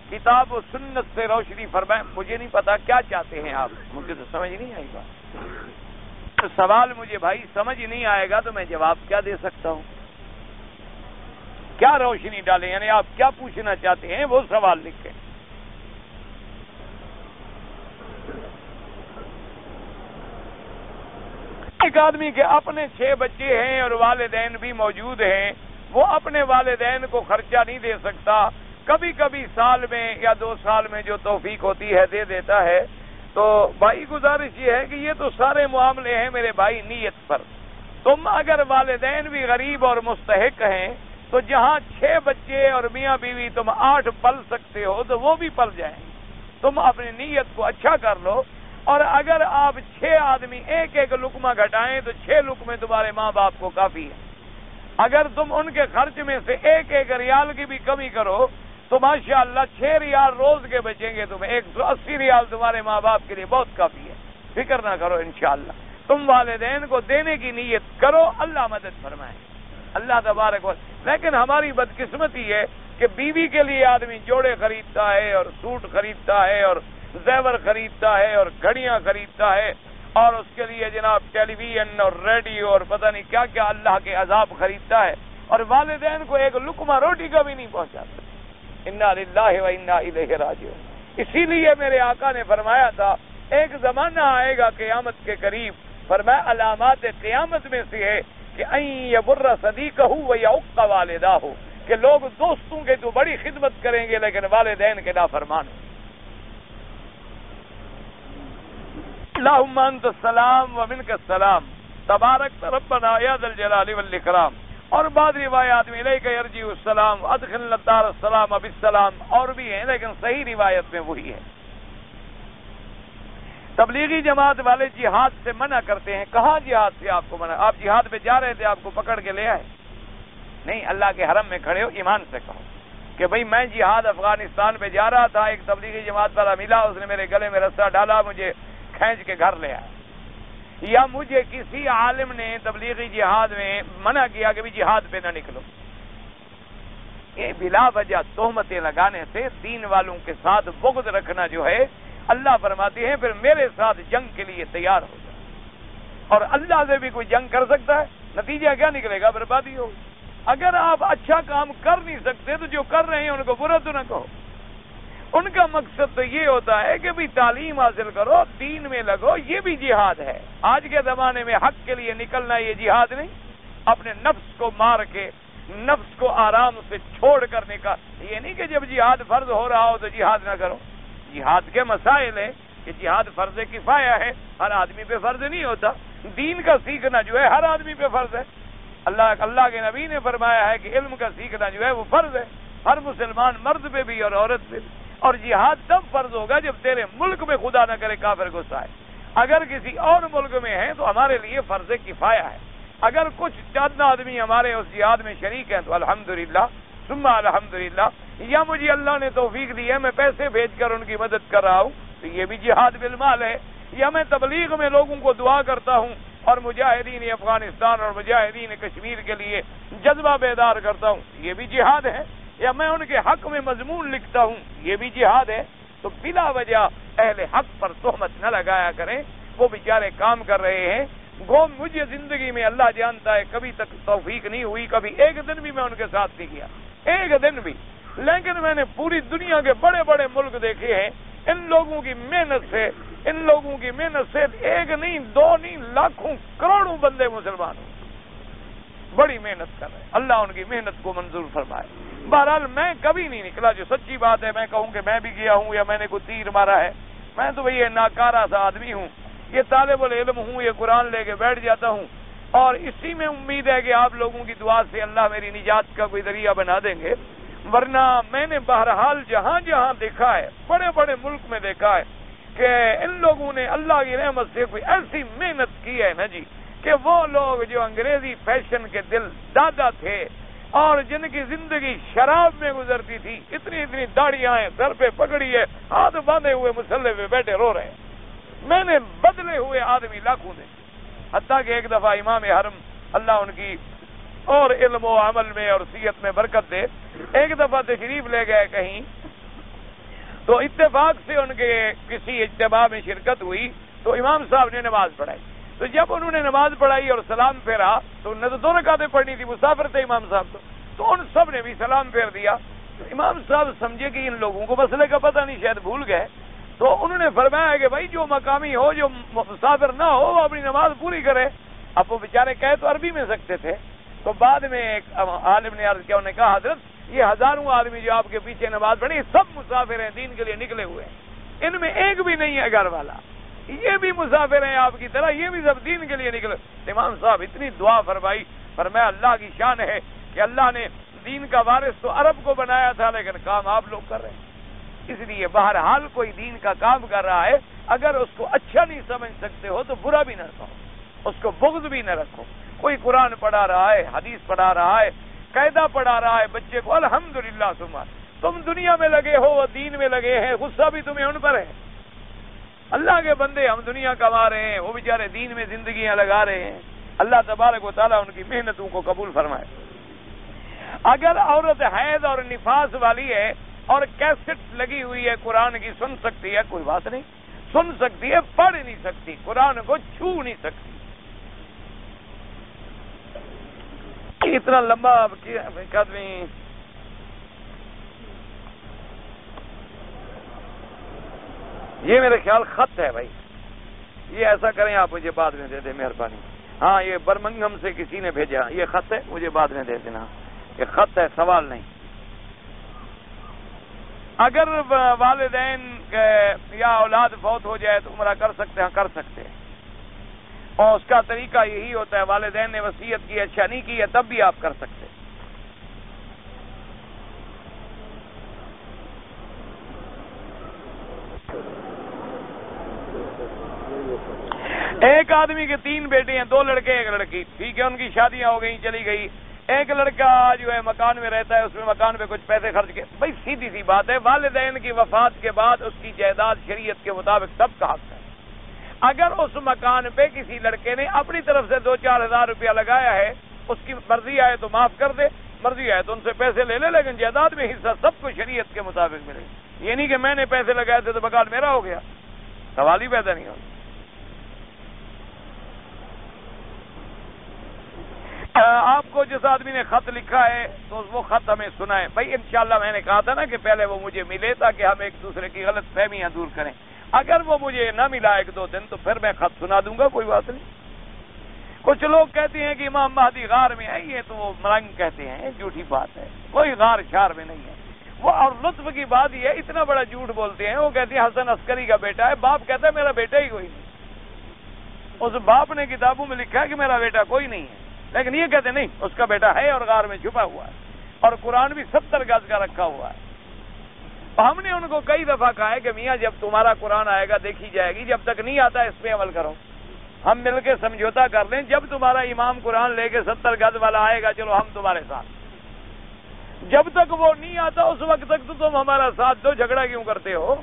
Speaker 1: کتاب و سنت سے روشنی فرمائیں، مجھے نہیں پتا کیا چاہتے ہیں آپ، مجھے تو سمجھ نہیں آئے گا۔ سوال مجھے بھائی سمجھ نہیں آئے گا تو میں جواب کیا دے سکتا ہوں؟ کیا روشنی ڈالیں، یعنی آپ کیا پوچھنا چاہتے ہیں وہ سوال لکھیں۔ ایک آدمی کے اپنے 6 بچے ہیں اور والدین بھی موجود ہیں، وہ اپنے والدین کو خرچہ نہیں دے سکتا، کبھی کبھی سال میں یا 2 سال میں جو توفیق ہوتی ہے دے دیتا ہے۔ تو بھائی گزارش یہ ہے کہ یہ تو سارے معاملے ہیں میرے بھائی نیت پر۔ تم اگر والدین بھی غریب اور مستحق ہیں تو جہاں 6 بچے اور میاں بیوی تم 8 پل سکتے ہو تو وہ بھی پل جائیں۔ تم اپنی نیت کو اچھا کر لو، اور اگر آپ 6 آدمی ایک ایک لقمہ گھٹائیں تو 6 لقمے تمہارے ماں باپ کو کافی ہے۔ اگر تم ان کے خرچ میں سے ایک ایک ریال کی بھی کمی کرو تو ماشاءاللہ 6 ریال روز کے بچیں گے، تمہیں 180 ریال تمہارے ماں باپ کے لیے بہت کافی ہے۔ فکر نہ کرو انشاءاللہ، تم والدین کو دینے کی نیت کرو، اللہ مدد فرمائے، اللہ تبارک و تعالی۔ لیکن ہماری بدقسمتی ہے کہ بیوی کے لیے آدمی جوڑے خریدتا ہے اور سوٹ خریدتا ہے اور زیور خریدتا ہے اور گھڑیاں خریدتا ہے اور اس کے لیے جناب ٹیلی ویژن اور ریڈیو اور پتہ نہیں کیا کیا اللہ کے عذاب خریدتا ہے، اور والدین کو ایک لقمہ روٹی کا بھی نہیں پہنچاتا۔ انا للہ و انا الیہ راجعون۔ اسی لیے میرے آقا نے فرمایا تھا ایک زمانہ آئے گا قیامت کے قریب، فرمایا علامات قیامت میں سے ہے کہ ان یبر صدیقہ و یعق والداہ، کہ لوگ دوستوں کے تو بڑی خدمت کریں گے لیکن والدین کے نافرمان ہیں۔ اللہم انت السلام و منک السلام تبارک ربنا یا ذا الجلال والاکرام۔ اور بعض روایات میں الیک یرجع السلام ادخلنا الدار السلام بالسلام اور بھی ہیں، لیکن صحیح روایت میں وہی ہے۔ تبلیغی جماعت والے جہاد سے منع کرتے ہیں، کہاں جہاد سے آپ کو منع؟ آپ جہاد پہ جا رہے تھے، آپ کو پکڑ کے لے آئے؟ نہیں، اللہ کے حرم میں کھڑے ہو ایمان سے کہو کہ بھئی میں جہاد افغانستان پہ جا رہا تھا، ایک تبلیغی جماعت والا ملا، اس نے میرے گلے میں رسہ ڈالا، مجھے کھینچ کے گھر لے آیا۔ یا مجھے کسی عالم نے تبلیغی جہاد میں منع کیا کہ بھی جہاد پہ نہ نکلو۔ یہ بلا وجہ تہمتیں لگانے سے دین والوں کے ساتھ بغض رکھنا جو ہے، اللہ فرماتے ہیں پھر میرے ساتھ جنگ کے لیے تیار ہو جائے۔ اور اللہ سے بھی کوئی جنگ کر سکتا ہے، نتیجہ کیا نکلے گا؟ بربادی ہوگی۔ اگر آپ اچھا کام کر نہیں سکتے تو جو کر رہے ہیں ان کو برا تو نہ کہو۔ ان کا مقصد تو یہ ہوتا ہے کہ بھی تعلیم حاصل کرو، دین میں لگو، یہ بھی جہاد ہے۔ آج کے زمانے میں حق کے لیے نکلنا یہ جہاد نہیں، اپنے نفس کو مار کے نفس کو آرام سے چھوڑ کرنے کا، یہ نہیں کہ جب جہاد فرض ہو رہا ہو تو جہاد نہ کرو۔ جہاد کے مسائل ہیں کہ جہاد فرض کفایہ ہے، ہر آدمی پہ فرض نہیں ہوتا۔ دین کا سیکھنا جو ہے ہر آدمی پہ فرض ہے۔ اللہ کے نبی نے فرمایا ہے کہ علم کا سیکھنا جو ہے وہ فرض ہے، ہر مسلمان مرد پہ بھی اور عورت پہ بھی۔ اور جہاد تب فرض ہوگا جب تیرے ملک میں خدا نہ کرے کافر غصہ آئے۔ اگر کسی اور ملک میں ہے تو ہمارے لیے فرض کفایہ ہے۔ اگر کچھ چند آدمی ہمارے اس جہاد میں شریک ہیں تو الحمدللہ ثم الحمدللہ، یا مجھے اللہ نے توفیق دی ہے میں پیسے بھیج کر ان کی مدد کر رہا ہوں تو یہ بھی جہاد بالمال ہے، یا میں تبلیغ میں لوگوں کو دعا کرتا ہوں اور مجاہدین افغانستان اور مجاہدین کشمیر کے لیے جذبہ بیدار کرتا ہوں، یہ بھی جہاد ہے، یا میں ان کے حق میں مضمون لکھتا ہوں، یہ بھی جہاد ہے۔ تو بلا وجہ اہل حق پر تہمت نہ لگایا کریں، وہ بیچارے کام کر رہے ہیں۔ مجھے زندگی میں اللہ جانتا ہے کبھی تک توفیق نہیں ہوئی، کبھی ایک دن بھی میں ان کے ساتھ نہیں گیا، ایک دن بھی، لیکن میں نے پوری دنیا کے بڑے بڑے ملک دیکھے ہیں، ان لوگوں کی محنت سے ان لوگوں کی محنت سے ایک نہیں، دو نہیں، لاکھوں کروڑوں بندے مسلمان ہوں، بڑی محنت کر رہے ہیں، اللہ ان کی محنت کو منظور فرمائے۔ بہرحال میں کبھی نہیں نکلا، جو سچی بات ہے، میں کہوں کہ میں بھی گیا ہوں یا میں نے کوئی تیر مارا ہے، میں تو بھئی ناکارہ سا آدمی ہوں، یہ طالب العلم ہوں، یہ قرآن لے کے بیٹھ جاتا ہوں، اور اسی میں امید ہے کہ آپ لوگوں کی دعا سے اللہ میری نجات کا کوئی ذریعہ بنا دیں گے۔ ورنہ میں نے بہرحال جہاں جہاں دیکھا ہے، بڑے بڑے ملک میں دیکھا ہے کہ ان لوگوں نے اللہ کی رحمت سے کوئی ایسی محنت کی ہے نا جی، کہ وہ لوگ جو انگریزی فیشن کے دل دادا تھے اور جن کی زندگی شراب میں گزرتی تھی، اتنی اتنی داڑیاں ہیں، سر پہ پگڑی ہے، ہاتھ باندھے ہوئے مسلح پہ بیٹھے رو رہے ہیں، میں نے بدلے ہوئے آدمی لاکھوں دیکھے۔ حتیٰ کہ ایک دفعہ امام حرم اللہ ان کی اور علم و عمل میں اور صحت میں برکت دے، ایک دفعہ تشریف لے گئے کہیں، تو اتفاق سے ان کے کسی اجتماع میں شرکت ہوئی، تو امام صاحب نے نماز پڑھائی، تو جب انہوں نے نماز پڑھائی اور سلام پھیرا تو انہوں نے تو 2 رکعتیں پڑھنی تھی، مسافر تھے امام صاحب تو ان سب نے بھی سلام پھیر دیا۔ تو امام صاحب سمجھے کہ ان لوگوں کو مسئلے کا پتہ نہیں، شاید بھول گئے، تو انہوں نے فرمایا کہ بھائی جو مقامی ہو، جو مسافر نہ ہو، وہ اپنی نماز پوری کرے۔ اب وہ بیچارے کہے تو عربی میں سکتے تھے، تو بعد میں ایک عالم نے عرض کیا، انہوں نے کہا حضرت یہ ہزاروں آدمی جو آپ کے پیچھے نماز پڑھی سب مسافر ہیں، دین کے لیے نکلے ہوئے ہیں، ان میں ایک بھی نہیں ہے گھر والا، یہ بھی مسافر ہیں آپ کی طرح، یہ بھی سب دین کے لیے نکلے۔ امام صاحب اتنی دعا فرمائی، فرمایا اللہ کی شان ہے کہ اللہ نے دین کا وارث تو عرب کو بنایا تھا، لیکن کام آپ لوگ کر رہے ہیں۔ اس لیے بہرحال کوئی دین کا کام کر رہا ہے، اگر اس کو اچھا نہیں سمجھ سکتے ہو تو برا بھی نہ کہو، اس کو بغض بھی نہ رکھو۔ کوئی قرآن پڑھا رہا ہے، حدیث پڑھا رہا ہے، قاعدہ پڑھا رہا ہے بچے کو، الحمدللہ تم دنیا میں لگے ہو، وہ دین میں لگے ہیں، غصہ بھی تمہیں ان پر ہے۔ اللہ کے بندے ہم دنیا کما رہے ہیں، وہ بیچارے دین میں زندگیاں لگا رہے ہیں، اللہ تبارک و تعالیٰ ان کی محنتوں کو قبول فرمائے۔ اگر عورت حیض اور نفاس والی ہے اور کیسٹ لگی ہوئی ہے قرآن کی، سن سکتی ہے، کوئی بات نہیں، سن سکتی ہے، پڑھ نہیں سکتی، قرآن کو چھو نہیں سکتی۔ اتنا لمبا آدمی یہ میرے خیال خط ہے بھائی، یہ ایسا کریں آپ مجھے بعد میں دے دیں مہربانی۔ ہاں یہ برمنگھم سے کسی نے بھیجا، یہ خط ہے، مجھے بعد میں دے دینا، یہ خط ہے، سوال نہیں۔ اگر والدین یا اولاد فوت ہو جائے تو عمرہ کر سکتے ہیں؟ کر سکتے ہیں، اور اس کا طریقہ یہی ہوتا ہے، والدین نے وصیت کی، اچھا نہیں کی ہے، تب بھی آپ کر سکتے ہیں۔ ایک آدمی کے 3 بیٹے ہیں، 2 لڑکے 1 لڑکی، ٹھیک ہے، ان کی شادیاں ہو گئی، چلی گئی، ایک لڑکا جو ہے مکان میں رہتا ہے، اس میں مکان پہ کچھ پیسے خرچ کے، بھائی سیدھی سی بات ہے، والدین کی وفات کے بعد اس کی جائیداد شریعت کے مطابق سب کا حق ہے۔ اگر اس مکان پہ کسی لڑکے نے اپنی طرف سے 2-4 ہزار روپیہ لگایا ہے، اس کی مرضی آئے تو معاف کر دے، مرضی آئے تو ان سے پیسے لے لے، لیکن جائیداد میں حصہ سب کو شریعت کے مطابق ملے۔ یہ نہیں کہ میں نے پیسے لگائے تھے تو مکان میرا ہو گیا، سوال ہی پیدا نہیں ہوگا۔ آپ کو جس آدمی نے خط لکھا ہے تو وہ خط ہمیں سنائیں بھائی، انشاءاللہ میں نے کہا تھا نا کہ پہلے وہ مجھے ملے تاکہ ہم ایک دوسرے کی غلط فہمیاں دور کریں۔ اگر وہ مجھے نہ ملا 1-2 دن تو پھر میں خط سنا دوں گا، کوئی بات نہیں۔ کچھ لوگ کہتے ہیں کہ امام مہدی غار میں ہے، یہ تو وہ ملنگ کہتے ہیں، جھوٹی بات ہے، کوئی غار شار میں نہیں ہے وہ۔ اور لطف کی بات یہ ہے، اتنا بڑا جھوٹ بولتے ہیں، وہ کہتے ہیں حسن عسکری کا بیٹا ہے، باپ کہتا ہے میرا بیٹا ہی کوئی نہیں، اس باپ نے کتابوں میں لکھا ہے کہ میرا بیٹا کوئی نہیں ہے، لیکن یہ کہتے نہیں اس کا بیٹا ہے اور غار میں چھپا ہوا ہے، اور قرآن بھی 70 گز کا رکھا ہوا ہے۔ ہم نے ان کو کئی دفعہ کہا ہے کہ میاں جب تمہارا قرآن آئے گا دیکھی جائے گی، جب تک نہیں آتا اس پہ عمل کرو، ہم مل کے سمجھوتا کر لیں، جب تمہارا امام قرآن لے کے 70 گز والا آئے گا چلو ہم تمہارے ساتھ، جب تک وہ نہیں آتا اس وقت تک تو تم ہمارا ساتھ دو، جھگڑا کیوں کرتے ہو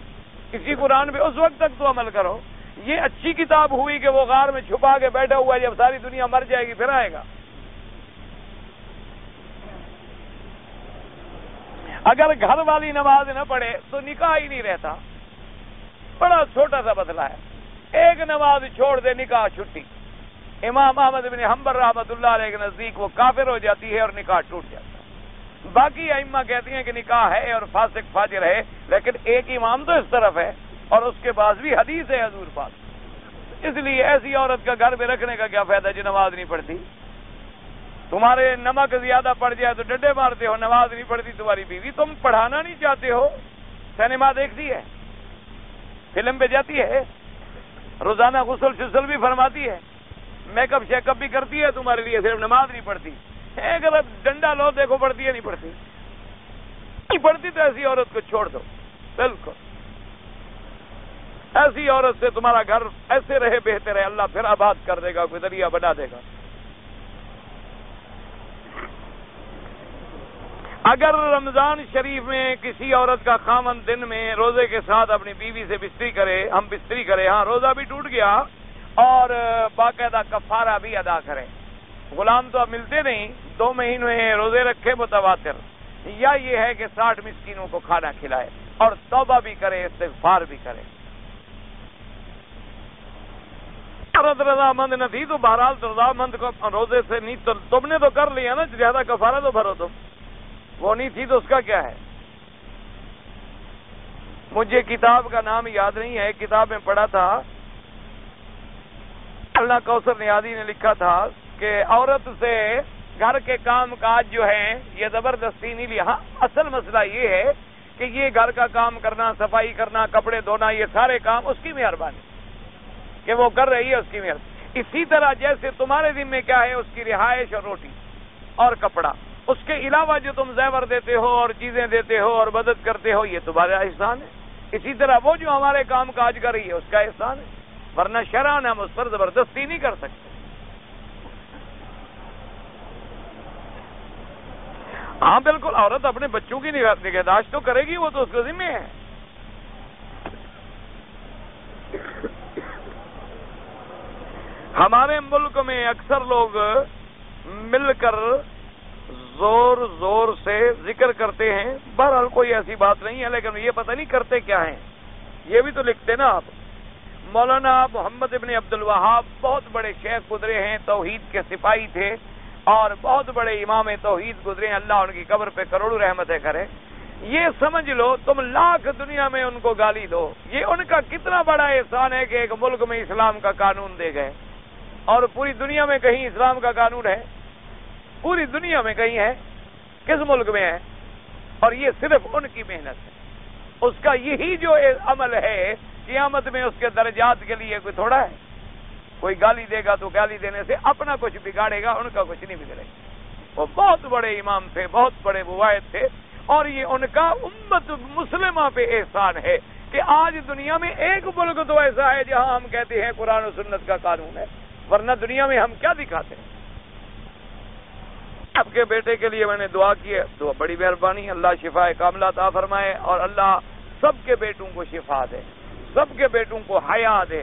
Speaker 1: کسی قرآن پہ، اس وقت تک تو عمل کرو۔ یہ اچھی کتاب ہوئی کہ وہ غار میں چھپا کے بیٹھا ہوا ہے، جب ساری دنیا مر جائے گی پھر آئے گا۔ اگر گھر والی نماز نہ پڑھے تو نکاح ہی نہیں رہتا، بڑا چھوٹا سا مسئلہ ہے، ایک نماز چھوڑ دے نکاح چھٹی۔ امام احمد بن حنبل رحمۃ اللہ علیہ کے نزدیک وہ کافر ہو جاتی ہے اور نکاح ٹوٹ جاتا ہے۔ باقی ائمہ کہتی ہیں کہ نکاح ہے اور فاسق فاجر ہے، لیکن ایک امام تو اس طرف ہے اور اس کے بعد بھی حدیث ہے حضور پاک. اس لیے ایسی عورت کا گھر میں رکھنے کا کیا فائدہ جو نماز نہیں پڑھتی؟ تمہارے نمک زیادہ پڑ جائے تو ڈنڈے مارتے ہو، نماز نہیں پڑھتی تمہاری بیوی. تم پڑھانا نہیں چاہتے ہو، سینما دیکھتی ہے، فلم پہ جاتی ہے، روزانہ غسل شسل بھی فرماتی ہے، میک اپ شیک اپ بھی کرتی ہے تمہارے لیے، صرف نماز نہیں پڑھتی. ایک ڈنڈا لو دیکھو پڑھتی ہے نہیں پڑھتی؟ نہیں پڑھتی تو ایسی عورت کو چھوڑ دو. بالکل ایسی عورت سے تمہارا گھر ایسے رہے بہتر ہے، اللہ پھر آباد کر دے گا، کوئی ذریعہ بنا دے گا. اگر رمضان شریف میں کسی عورت کا خامن دن میں روزے کے ساتھ اپنی بیوی سے بستری کرے، ہم بستری کرے، ہاں روزہ بھی ٹوٹ گیا اور باقاعدہ کفارہ بھی ادا کرے. غلام تو اب ملتے نہیں، 2 مہینے روزے رکھے متواتر، یا یہ ہے کہ 60 مسکینوں کو کھانا کھلائے اور توبہ بھی کرے، استغفار بھی کرے. عورت رضامند نہ تھی تو بہرحال رضامند کو روزے سے نہیں، تو تم نے تو کر لیا نا، زیادہ کفارہ تو بھرو تم. وہ نہیں تھی تو اس کا کیا ہے؟ مجھے کتاب کا نام یاد نہیں ہے، کتاب میں پڑھا تھا، اللہ کوثر نیازی نے لکھا تھا کہ عورت سے گھر کے کام کاج جو ہیں یہ زبردستی نہیں لیا. ہاں اصل مسئلہ یہ ہے کہ یہ گھر کا کام کرنا، صفائی کرنا، کپڑے دھونا، یہ سارے کام اس کی مہربانی کہ وہ کر رہی ہے، اس کی مہربانی. اسی طرح جیسے تمہارے ذمہ کیا ہے، اس کی رہائش اور روٹی اور کپڑا، اس کے علاوہ جو تم زیور دیتے ہو اور چیزیں دیتے ہو اور مدد کرتے ہو یہ تمہارا احسان ہے. اسی طرح وہ جو ہمارے کام کاج کر رہی ہے اس کا احسان ہے، ورنہ شرعاً ہم اس پر زبردستی نہیں کر سکتے. ہاں بالکل، عورت اپنے بچوں کی نگہداشت تو کرے گی، وہ تو اس کے ذمہ ہے. ہمارے ملک میں اکثر لوگ مل کر زور زور سے ذکر کرتے ہیں، بہرحال کوئی ایسی بات نہیں ہے، لیکن یہ پتہ نہیں کرتے کیا ہیں. یہ بھی تو لکھتے نا آپ. مولانا محمد ابن عبد الوہاب بہت بڑے شیخ گزرے ہیں، توحید کے سپاہی تھے اور بہت بڑے امام توحید گزرے ہیں، اللہ ان کی قبر پہ کروڑوں رحمتیں کرے. یہ سمجھ لو تم لاکھ دنیا میں ان کو گالی دو، یہ ان کا کتنا بڑا احسان ہے کہ ایک ملک میں اسلام کا قانون دے گئے. اور پوری دنیا میں کہیں اسلام کا قانون ہے؟ پوری دنیا میں کہیں ہے؟ کس ملک میں ہے؟ اور یہ صرف ان کی محنت ہے. اس کا یہی جو عمل ہے، قیامت میں اس کے درجات کے لیے کوئی تھوڑا ہے. کوئی گالی دے گا تو گالی دینے سے اپنا کچھ بگاڑے گا، ان کا کچھ نہیں بگڑے گا. وہ بہت بڑے امام تھے، بہت بڑے مواحد تھے، اور یہ ان کا امت مسلمہ پہ احسان ہے کہ آج دنیا میں ایک ملک تو ایسا ہے جہاں ہم کہتے ہیں قرآن و سنت کا قانون ہے، ورنہ دنیا میں ہم کیا دکھاتے ہیں. آپ کے بیٹے کے لیے میں نے دعا کی ہے، تو بڑی مہربانی، اللہ شفا کاملہ عطا فرمائے اور اللہ سب کے بیٹوں کو شفا دے، سب کے بیٹوں کو حیا دے.